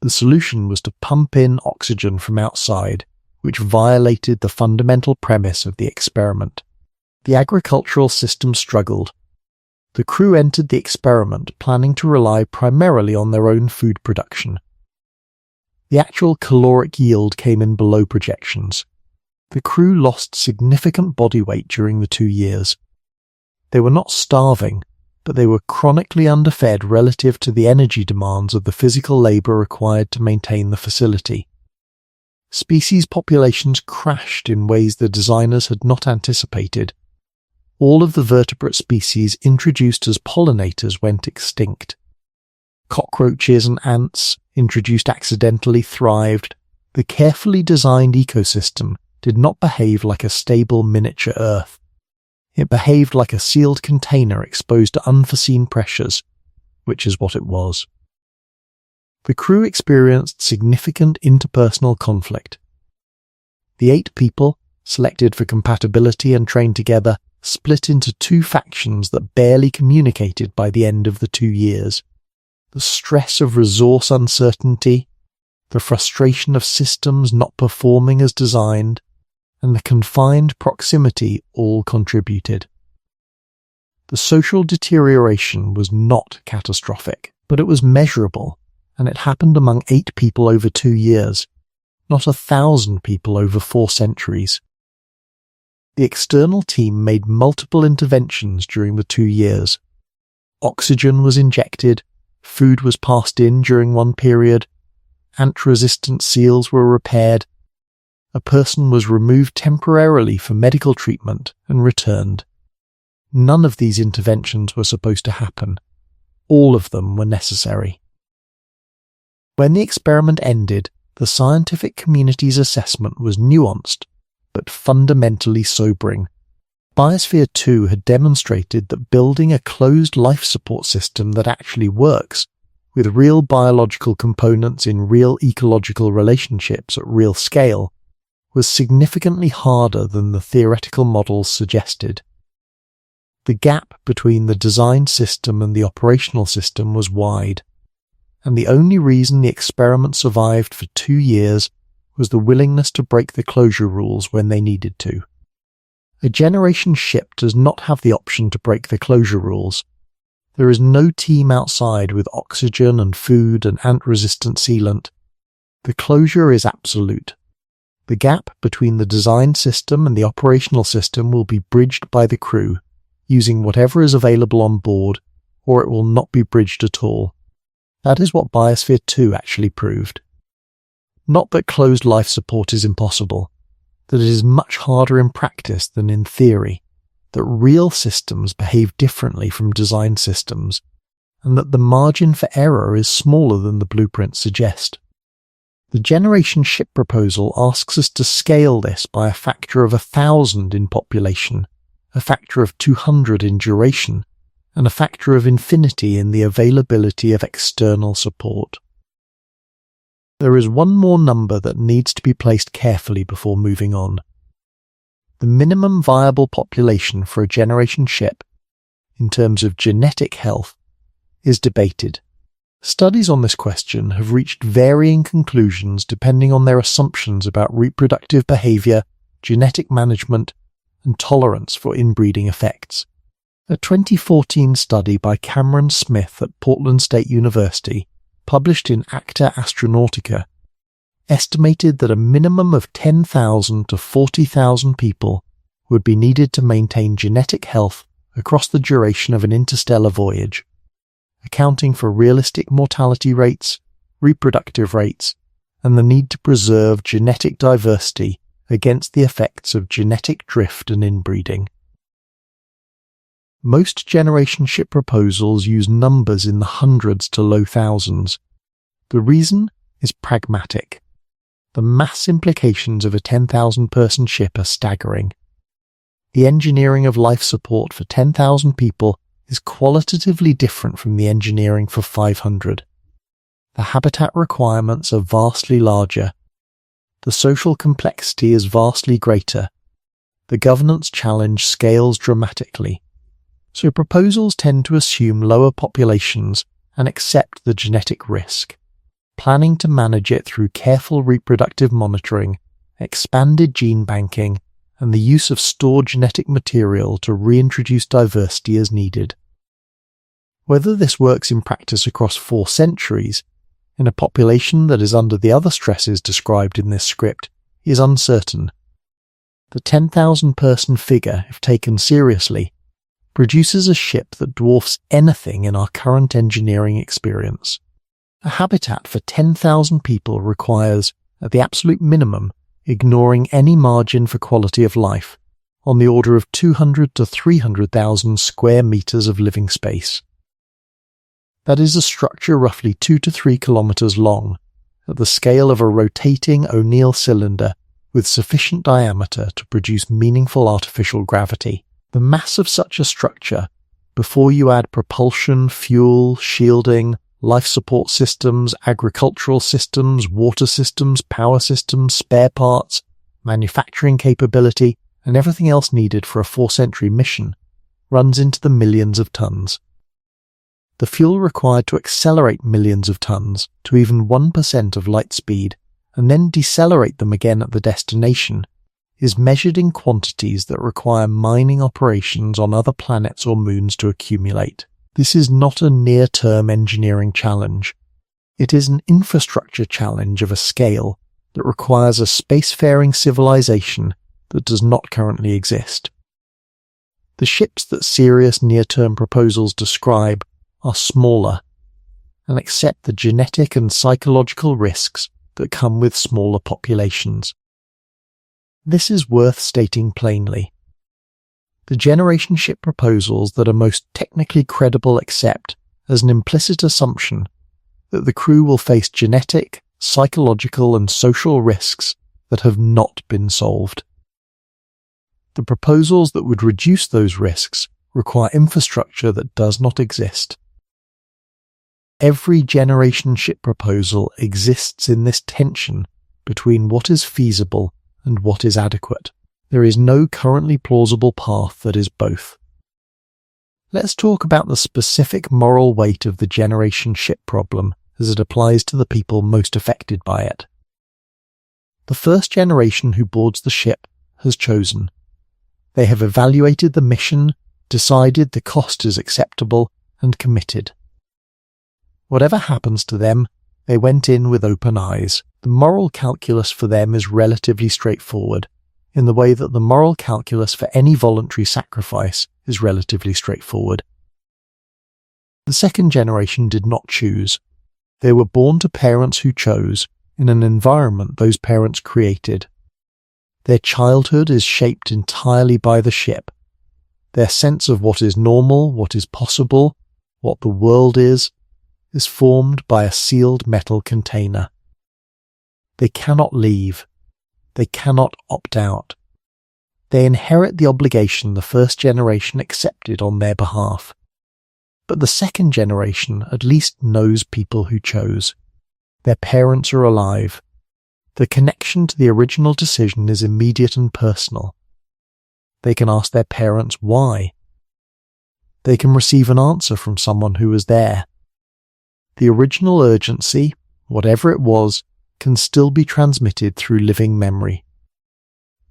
The solution was to pump in oxygen from outside, which violated the fundamental premise of the experiment. The agricultural system struggled. The crew entered the experiment planning to rely primarily on their own food production. The actual caloric yield came in below projections. The crew lost significant body weight during the 2 years. They were not starving, but they were chronically underfed relative to the energy demands of the physical labor required to maintain the facility. Species populations crashed in ways the designers had not anticipated. All of the vertebrate species introduced as pollinators went extinct. Cockroaches and ants, introduced accidentally, thrived. The carefully designed ecosystem did not behave like a stable miniature Earth. It behaved like a sealed container exposed to unforeseen pressures, which is what it was. The crew experienced significant interpersonal conflict. The 8 people, selected for compatibility and trained together, split into 2 factions that barely communicated by the end of the 2 years. The stress of resource uncertainty, the frustration of systems not performing as designed, and the confined proximity all contributed. The social deterioration was not catastrophic, but it was measurable, and it happened among 8 people over 2 years, not 1,000 people over 4 centuries. The external team made multiple interventions during the 2 years. Oxygen was injected, food was passed in during one period, ant-resistant seals were repaired, a person was removed temporarily for medical treatment and returned. None of these interventions were supposed to happen. All of them were necessary. When the experiment ended, the scientific community's assessment was nuanced, but fundamentally sobering. Biosphere 2 had demonstrated that building a closed life support system that actually works, with real biological components in real ecological relationships at real scale, was significantly harder than the theoretical models suggested. The gap between the design system and the operational system was wide, and the only reason the experiment survived for 2 years was the willingness to break the closure rules when they needed to. A generation ship does not have the option to break the closure rules. There is no team outside with oxygen and food and ant-resistant sealant. The closure is absolute. The gap between the design system and the operational system will be bridged by the crew, using whatever is available on board, or it will not be bridged at all. That is what Biosphere 2 actually proved. Not that closed life support is impossible, that it is much harder in practice than in theory, that real systems behave differently from design systems, and that the margin for error is smaller than the blueprints suggest. The generation ship proposal asks us to scale this by a factor of 1,000 in population, a factor of 200 in duration, and a factor of infinity in the availability of external support. There is one more number that needs to be placed carefully before moving on. The minimum viable population for a generation ship, in terms of genetic health, is debated. Studies on this question have reached varying conclusions depending on their assumptions about reproductive behavior, genetic management, and tolerance for inbreeding effects. A 2014 study by Cameron Smith at Portland State University, published in Acta Astronautica, estimated that a minimum of 10,000 to 40,000 people would be needed to maintain genetic health across the duration of an interstellar voyage, accounting for realistic mortality rates, reproductive rates, and the need to preserve genetic diversity against the effects of genetic drift and inbreeding. Most generation ship proposals use numbers in the hundreds to low thousands. The reason is pragmatic. The mass implications of a 10,000 person ship are staggering. The engineering of life support for 10,000 people is qualitatively different from the engineering for 500. The habitat requirements are vastly larger. The social complexity is vastly greater. The governance challenge scales dramatically. So proposals tend to assume lower populations and accept the genetic risk, planning to manage it through careful reproductive monitoring, expanded gene banking, and the use of stored genetic material to reintroduce diversity as needed. Whether this works in practice across 4 centuries, in a population that is under the other stresses described in this script, is uncertain. The 10,000 person figure, if taken seriously, produces a ship that dwarfs anything in our current engineering experience. A habitat for 10,000 people requires, at the absolute minimum, ignoring any margin for quality of life, on the order of 200 to 300,000 square meters of living space. That is a structure roughly 2 to 3 kilometers long, at the scale of a rotating O'Neill cylinder with sufficient diameter to produce meaningful artificial gravity. The mass of such a structure, before you add propulsion, fuel, shielding, life support systems, agricultural systems, water systems, power systems, spare parts, manufacturing capability, and everything else needed for a 4-century mission, runs into the millions of tons. The fuel required to accelerate millions of tons to even 1% of light speed and then decelerate them again at the destination is measured in quantities that require mining operations on other planets or moons to accumulate. This is not a near-term engineering challenge. It is an infrastructure challenge of a scale that requires a spacefaring civilization that does not currently exist. The ships that serious near-term proposals describe are smaller and accept the genetic and psychological risks that come with smaller populations. This is worth stating plainly. The generation ship proposals that are most technically credible accept as an implicit assumption that the crew will face genetic, psychological, and social risks that have not been solved. The proposals that would reduce those risks require infrastructure that does not exist. Every generation ship proposal exists in this tension between what is feasible and what is adequate. There is no currently plausible path that is both. Let's talk about the specific moral weight of the generation ship problem as it applies to the people most affected by it. The first generation who boards the ship has chosen. They have evaluated the mission, decided the cost is acceptable, and committed. Whatever happens to them, they went in with open eyes. The moral calculus for them is relatively straightforward, in the way that the moral calculus for any voluntary sacrifice is relatively straightforward. The second generation did not choose. They were born to parents who chose, in an environment those parents created. Their childhood is shaped entirely by the ship. Their sense of what is normal, what is possible, what the world is formed by a sealed metal container. They cannot leave. They cannot opt out. They inherit the obligation the first generation accepted on their behalf. But the second generation at least knows people who chose. Their parents are alive. The connection to the original decision is immediate and personal. They can ask their parents why. They can receive an answer from someone who was there. The original urgency, whatever it was, can still be transmitted through living memory.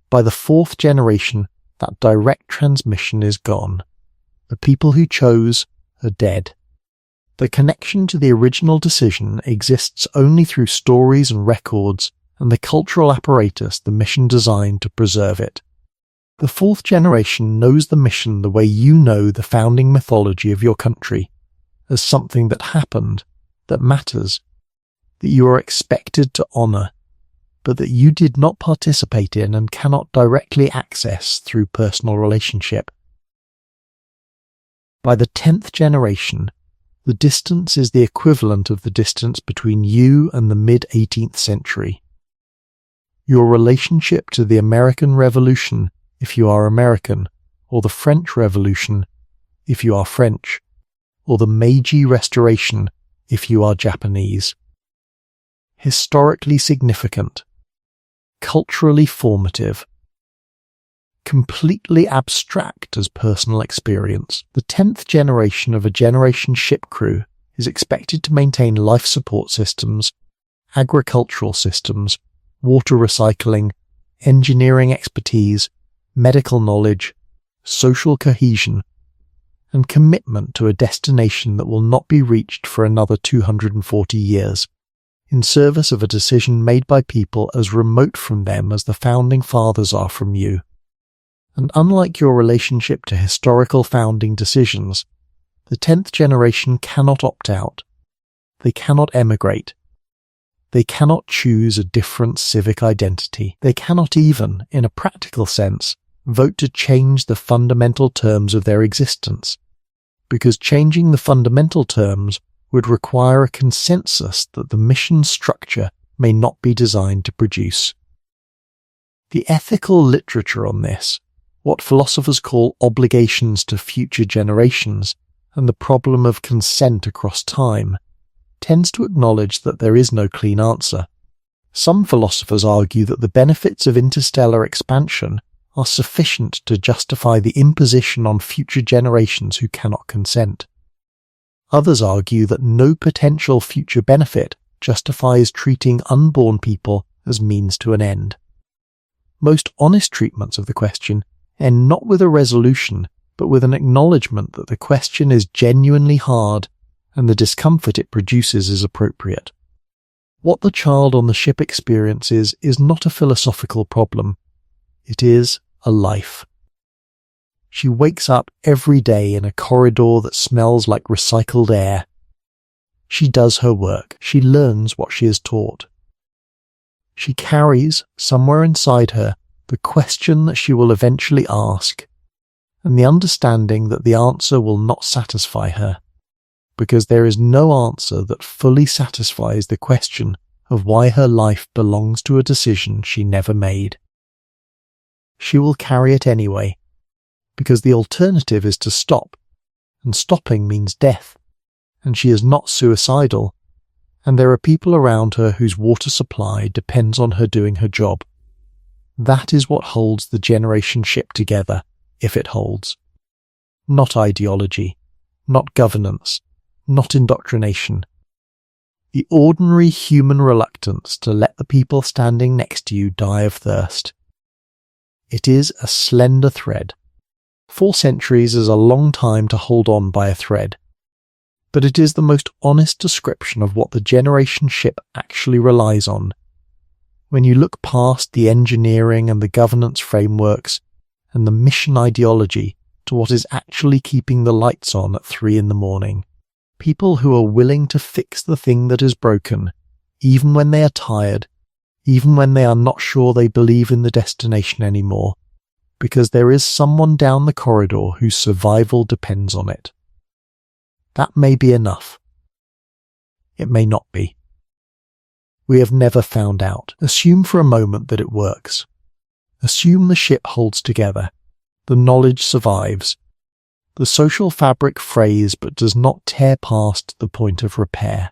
By the fourth generation, that direct transmission is gone. The people who chose are dead. The connection to the original decision exists only through stories and records and the cultural apparatus the mission designed to preserve it. The fourth generation knows the mission the way you know the founding mythology of your country, as something that happened, that matters, that you are expected to honour, but that you did not participate in and cannot directly access through personal relationship. By the 10th generation, the distance is the equivalent of the distance between you and the mid-18th century. Your relationship to the American Revolution, if you are American, or the French Revolution, if you are French, or the Meiji Restoration, if you are Japanese. Historically significant, culturally formative, completely abstract as personal experience. The 10th generation of a generation ship crew is expected to maintain life support systems, agricultural systems, water recycling, engineering expertise, medical knowledge, social cohesion, and commitment to a destination that will not be reached for another 240 years, in service of a decision made by people as remote from them as the founding fathers are from you. And unlike your relationship to historical founding decisions, the 10th generation cannot opt out. They cannot emigrate. They cannot choose a different civic identity. They cannot even, in a practical sense, vote to change the fundamental terms of their existence, because changing the fundamental terms would require a consensus that the mission structure may not be designed to produce. The ethical literature on this, what philosophers call obligations to future generations, and the problem of consent across time, tends to acknowledge that there is no clean answer. Some philosophers argue that the benefits of interstellar expansion are sufficient to justify the imposition on future generations who cannot consent. Others argue that no potential future benefit justifies treating unborn people as means to an end. Most honest treatments of the question end not with a resolution, but with an acknowledgement that the question is genuinely hard and the discomfort it produces is appropriate. What the child on the ship experiences is not a philosophical problem. It is a life. She wakes up every day in a corridor that smells like recycled air. She does her work. She learns what she is taught. She carries, somewhere inside her, the question that she will eventually ask, and the understanding that the answer will not satisfy her, because there is no answer that fully satisfies the question of why her life belongs to a decision she never made. She will carry it anyway, because the alternative is to stop, and stopping means death, and she is not suicidal, and there are people around her whose water supply depends on her doing her job. That is what holds the generation ship together, if it holds. Not ideology, not governance, not indoctrination. The ordinary human reluctance to let the people standing next to you die of thirst. It is a slender thread. 4 centuries is a long time to hold on by a thread, but it is the most honest description of what the generation ship actually relies on. When you look past the engineering and the governance frameworks and the mission ideology to what is actually keeping the lights on at 3 a.m, people who are willing to fix the thing that is broken, even when they are tired, even when they are not sure they believe in the destination anymore, because there is someone down the corridor whose survival depends on it. That may be enough. It may not be. We have never found out. Assume for a moment that it works. Assume the ship holds together. The knowledge survives. The social fabric frays but does not tear past the point of repair.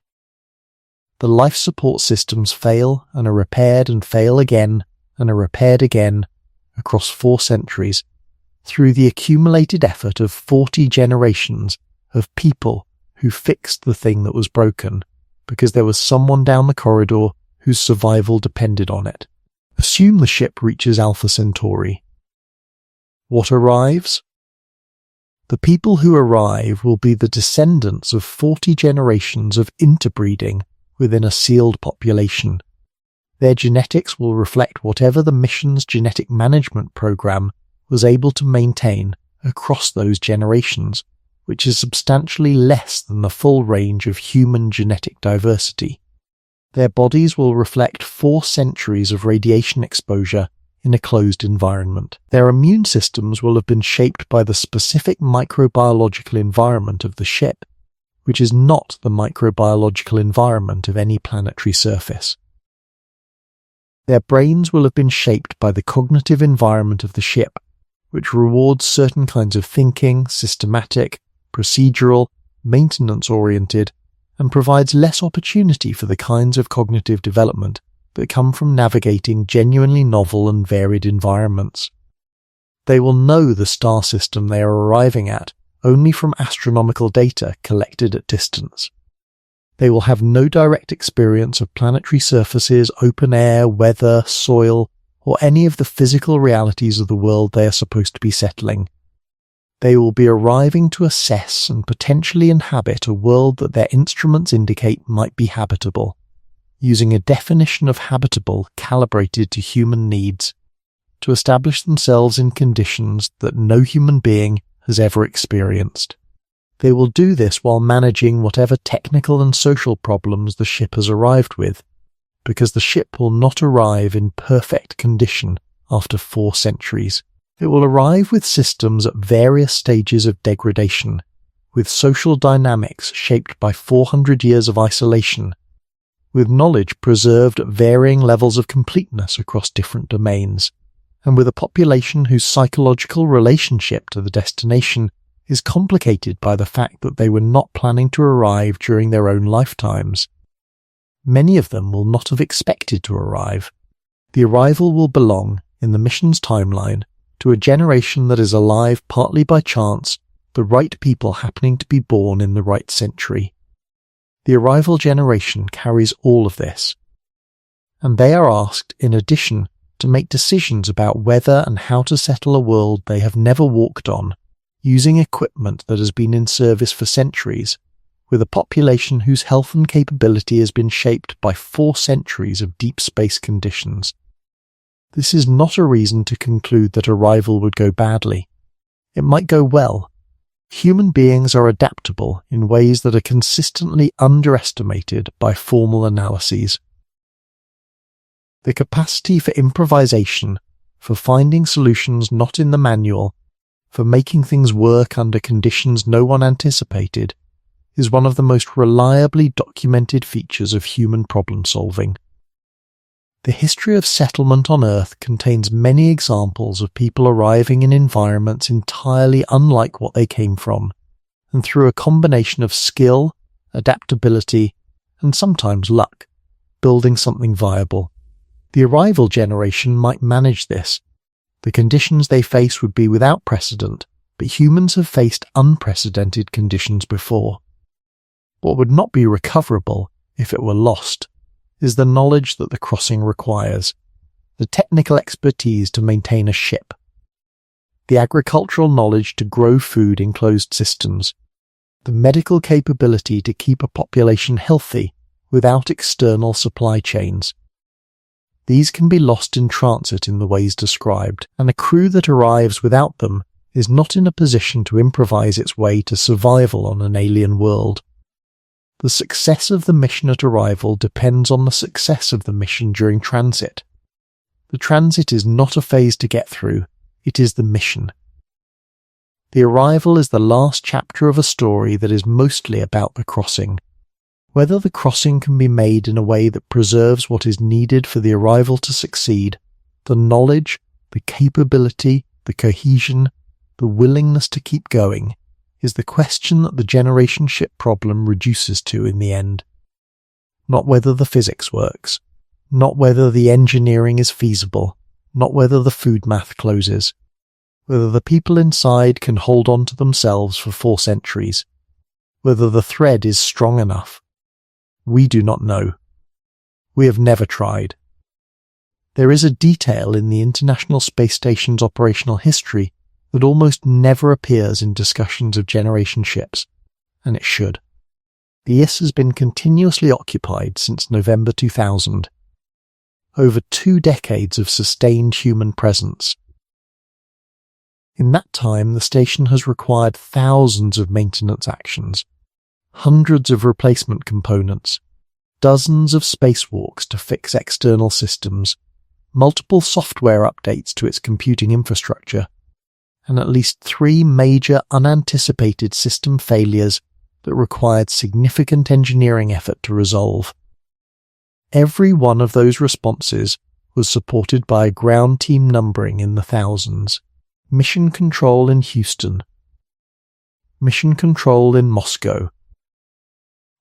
The life support systems fail and are repaired and fail again and are repaired again across 4 centuries through the accumulated effort of 40 generations of people who fixed the thing that was broken because there was someone down the corridor whose survival depended on it. Assume the ship reaches Alpha Centauri. What arrives? The people who arrive will be the descendants of 40 generations of interbreeding within a sealed population. Their genetics will reflect whatever the mission's genetic management program was able to maintain across those generations, which is substantially less than the full range of human genetic diversity. Their bodies will reflect 4 centuries of radiation exposure in a closed environment. Their immune systems will have been shaped by the specific microbiological environment of the ship, which is not the microbiological environment of any planetary surface. Their brains will have been shaped by the cognitive environment of the ship, which rewards certain kinds of thinking, systematic, procedural, maintenance-oriented, and provides less opportunity for the kinds of cognitive development that come from navigating genuinely novel and varied environments. They will know the star system they are arriving at only from astronomical data collected at distance. They will have no direct experience of planetary surfaces, open air, weather, soil, or any of the physical realities of the world they are supposed to be settling. They will be arriving to assess and potentially inhabit a world that their instruments indicate might be habitable, using a definition of habitable calibrated to human needs, to establish themselves in conditions that no human being has ever experienced. They will do this while managing whatever technical and social problems the ship has arrived with, because the ship will not arrive in perfect condition after 4 centuries. It will arrive with systems at various stages of degradation, with social dynamics shaped by 400 years of isolation, with knowledge preserved at varying levels of completeness across different domains, and with a population whose psychological relationship to the destination is complicated by the fact that they were not planning to arrive during their own lifetimes. Many of them will not have expected to arrive. The arrival will belong, in the mission's timeline, to a generation that is alive partly by chance, the right people happening to be born in the right century. The arrival generation carries all of this, and they are asked, in addition, to make decisions about whether and how to settle a world they have never walked on, using equipment that has been in service for centuries, with a population whose health and capability has been shaped by 4 centuries of deep space conditions. This is not a reason to conclude that arrival would go badly. It might go well. Human beings are adaptable in ways that are consistently underestimated by formal analyses. The capacity for improvisation, for finding solutions not in the manual, for making things work under conditions no one anticipated, is one of the most reliably documented features of human problem-solving. The history of settlement on Earth contains many examples of people arriving in environments entirely unlike what they came from, and through a combination of skill, adaptability, and sometimes luck, building something viable. The arrival generation might manage this. The conditions they face would be without precedent, but humans have faced unprecedented conditions before. What would not be recoverable, if it were lost, is the knowledge that the crossing requires, the technical expertise to maintain a ship, the agricultural knowledge to grow food in closed systems, the medical capability to keep a population healthy without external supply chains. These can be lost in transit in the ways described, and a crew that arrives without them is not in a position to improvise its way to survival on an alien world. The success of the mission at arrival depends on the success of the mission during transit. The transit is not a phase to get through, it is the mission. The arrival is the last chapter of a story that is mostly about the crossing. Whether the crossing can be made in a way that preserves what is needed for the arrival to succeed, the knowledge, the capability, the cohesion, the willingness to keep going, is the question that the generation ship problem reduces to in the end. Not whether the physics works, not whether the engineering is feasible, not whether the food math closes, whether the people inside can hold on to themselves for 4 centuries, whether the thread is strong enough. We do not know. We have never tried. There is a detail in the International Space Station's operational history that almost never appears in discussions of generation ships, and it should. The ISS has been continuously occupied since November 2000. Over 2 decades of sustained human presence. In that time, the station has required thousands of maintenance actions, hundreds of replacement components, dozens of spacewalks to fix external systems, multiple software updates to its computing infrastructure, and at least 3 major unanticipated system failures that required significant engineering effort to resolve. Every one of those responses was supported by a ground team numbering in the thousands. Mission control in Houston. Mission control in Moscow.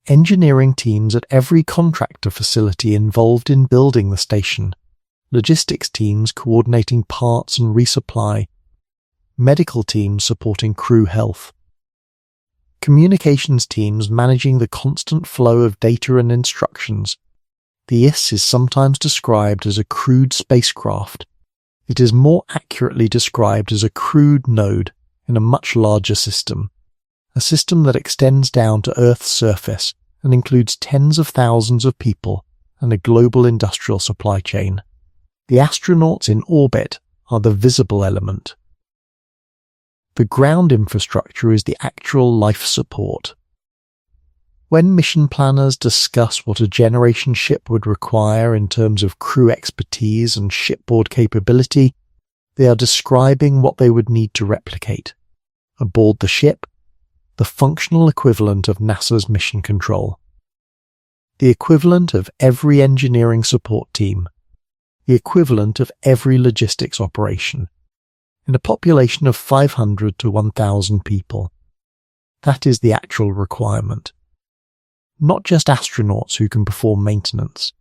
Engineering teams at every contractor facility involved in building the station. Logistics teams coordinating parts and resupply. Medical teams supporting crew health. Communications teams managing the constant flow of data and instructions. The ISS is sometimes described as a crewed spacecraft. It is more accurately described as a crewed node in a much larger system, a system that extends down to Earth's surface and includes tens of thousands of people and a global industrial supply chain. The astronauts in orbit are the visible element. The ground infrastructure is the actual life support. When mission planners discuss what a generation ship would require in terms of crew expertise and shipboard capability, they are describing what they would need to replicate. Aboard the ship, the functional equivalent of NASA's mission control. The equivalent of every engineering support team. The equivalent of every logistics operation. In a population of 500 to 1,000 people, That is the actual requirement. Not just astronauts who can perform maintenance.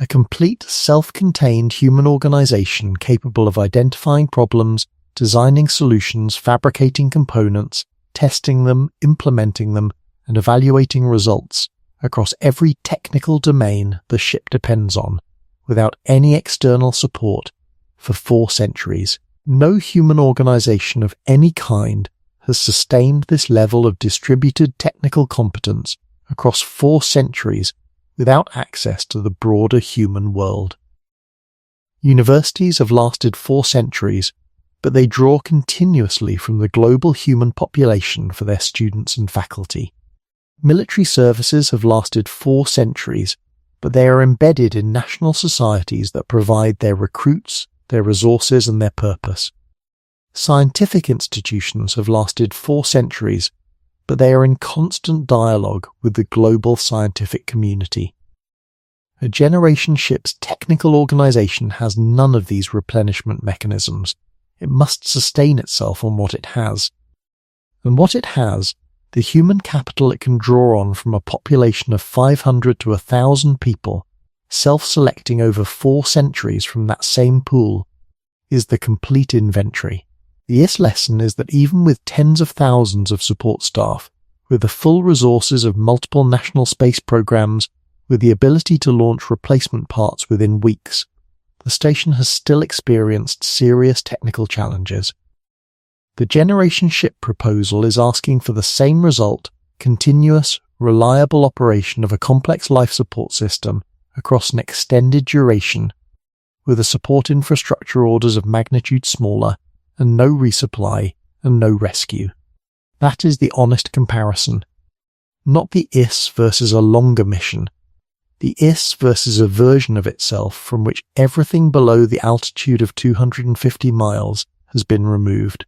A complete, self-contained human organization capable of identifying problems, designing solutions, fabricating components, testing them, implementing them, and evaluating results across every technical domain the ship depends on, without any external support, for 4 centuries. No human organization of any kind has sustained this level of distributed technical competence across 4 centuries without access to the broader human world. Universities have lasted 4 centuries, but they draw continuously from the global human population for their students and faculty. Military services have lasted 4 centuries, but they are embedded in national societies that provide their recruits, their resources, and their purpose. Scientific institutions have lasted 4 centuries, but they are in constant dialogue with the global scientific community. A generation ship's technical organization has none of these replenishment mechanisms. It must sustain itself on what it has. And what it has, the human capital it can draw on from a population of 500 to 1,000 people, self-selecting over 4 centuries from that same pool, is the complete inventory. The IS lesson is that even with tens of thousands of support staff, with the full resources of multiple national space programs, with the ability to launch replacement parts within weeks, the station has still experienced serious technical challenges. The generation ship proposal is asking for the same result: continuous, reliable operation of a complex life support system across an extended duration, with a support infrastructure orders of magnitude smaller, and no resupply, and no rescue. That is the honest comparison. Not the IS versus a longer mission. The IS versus a version of itself from which everything below the altitude of 250 miles has been removed.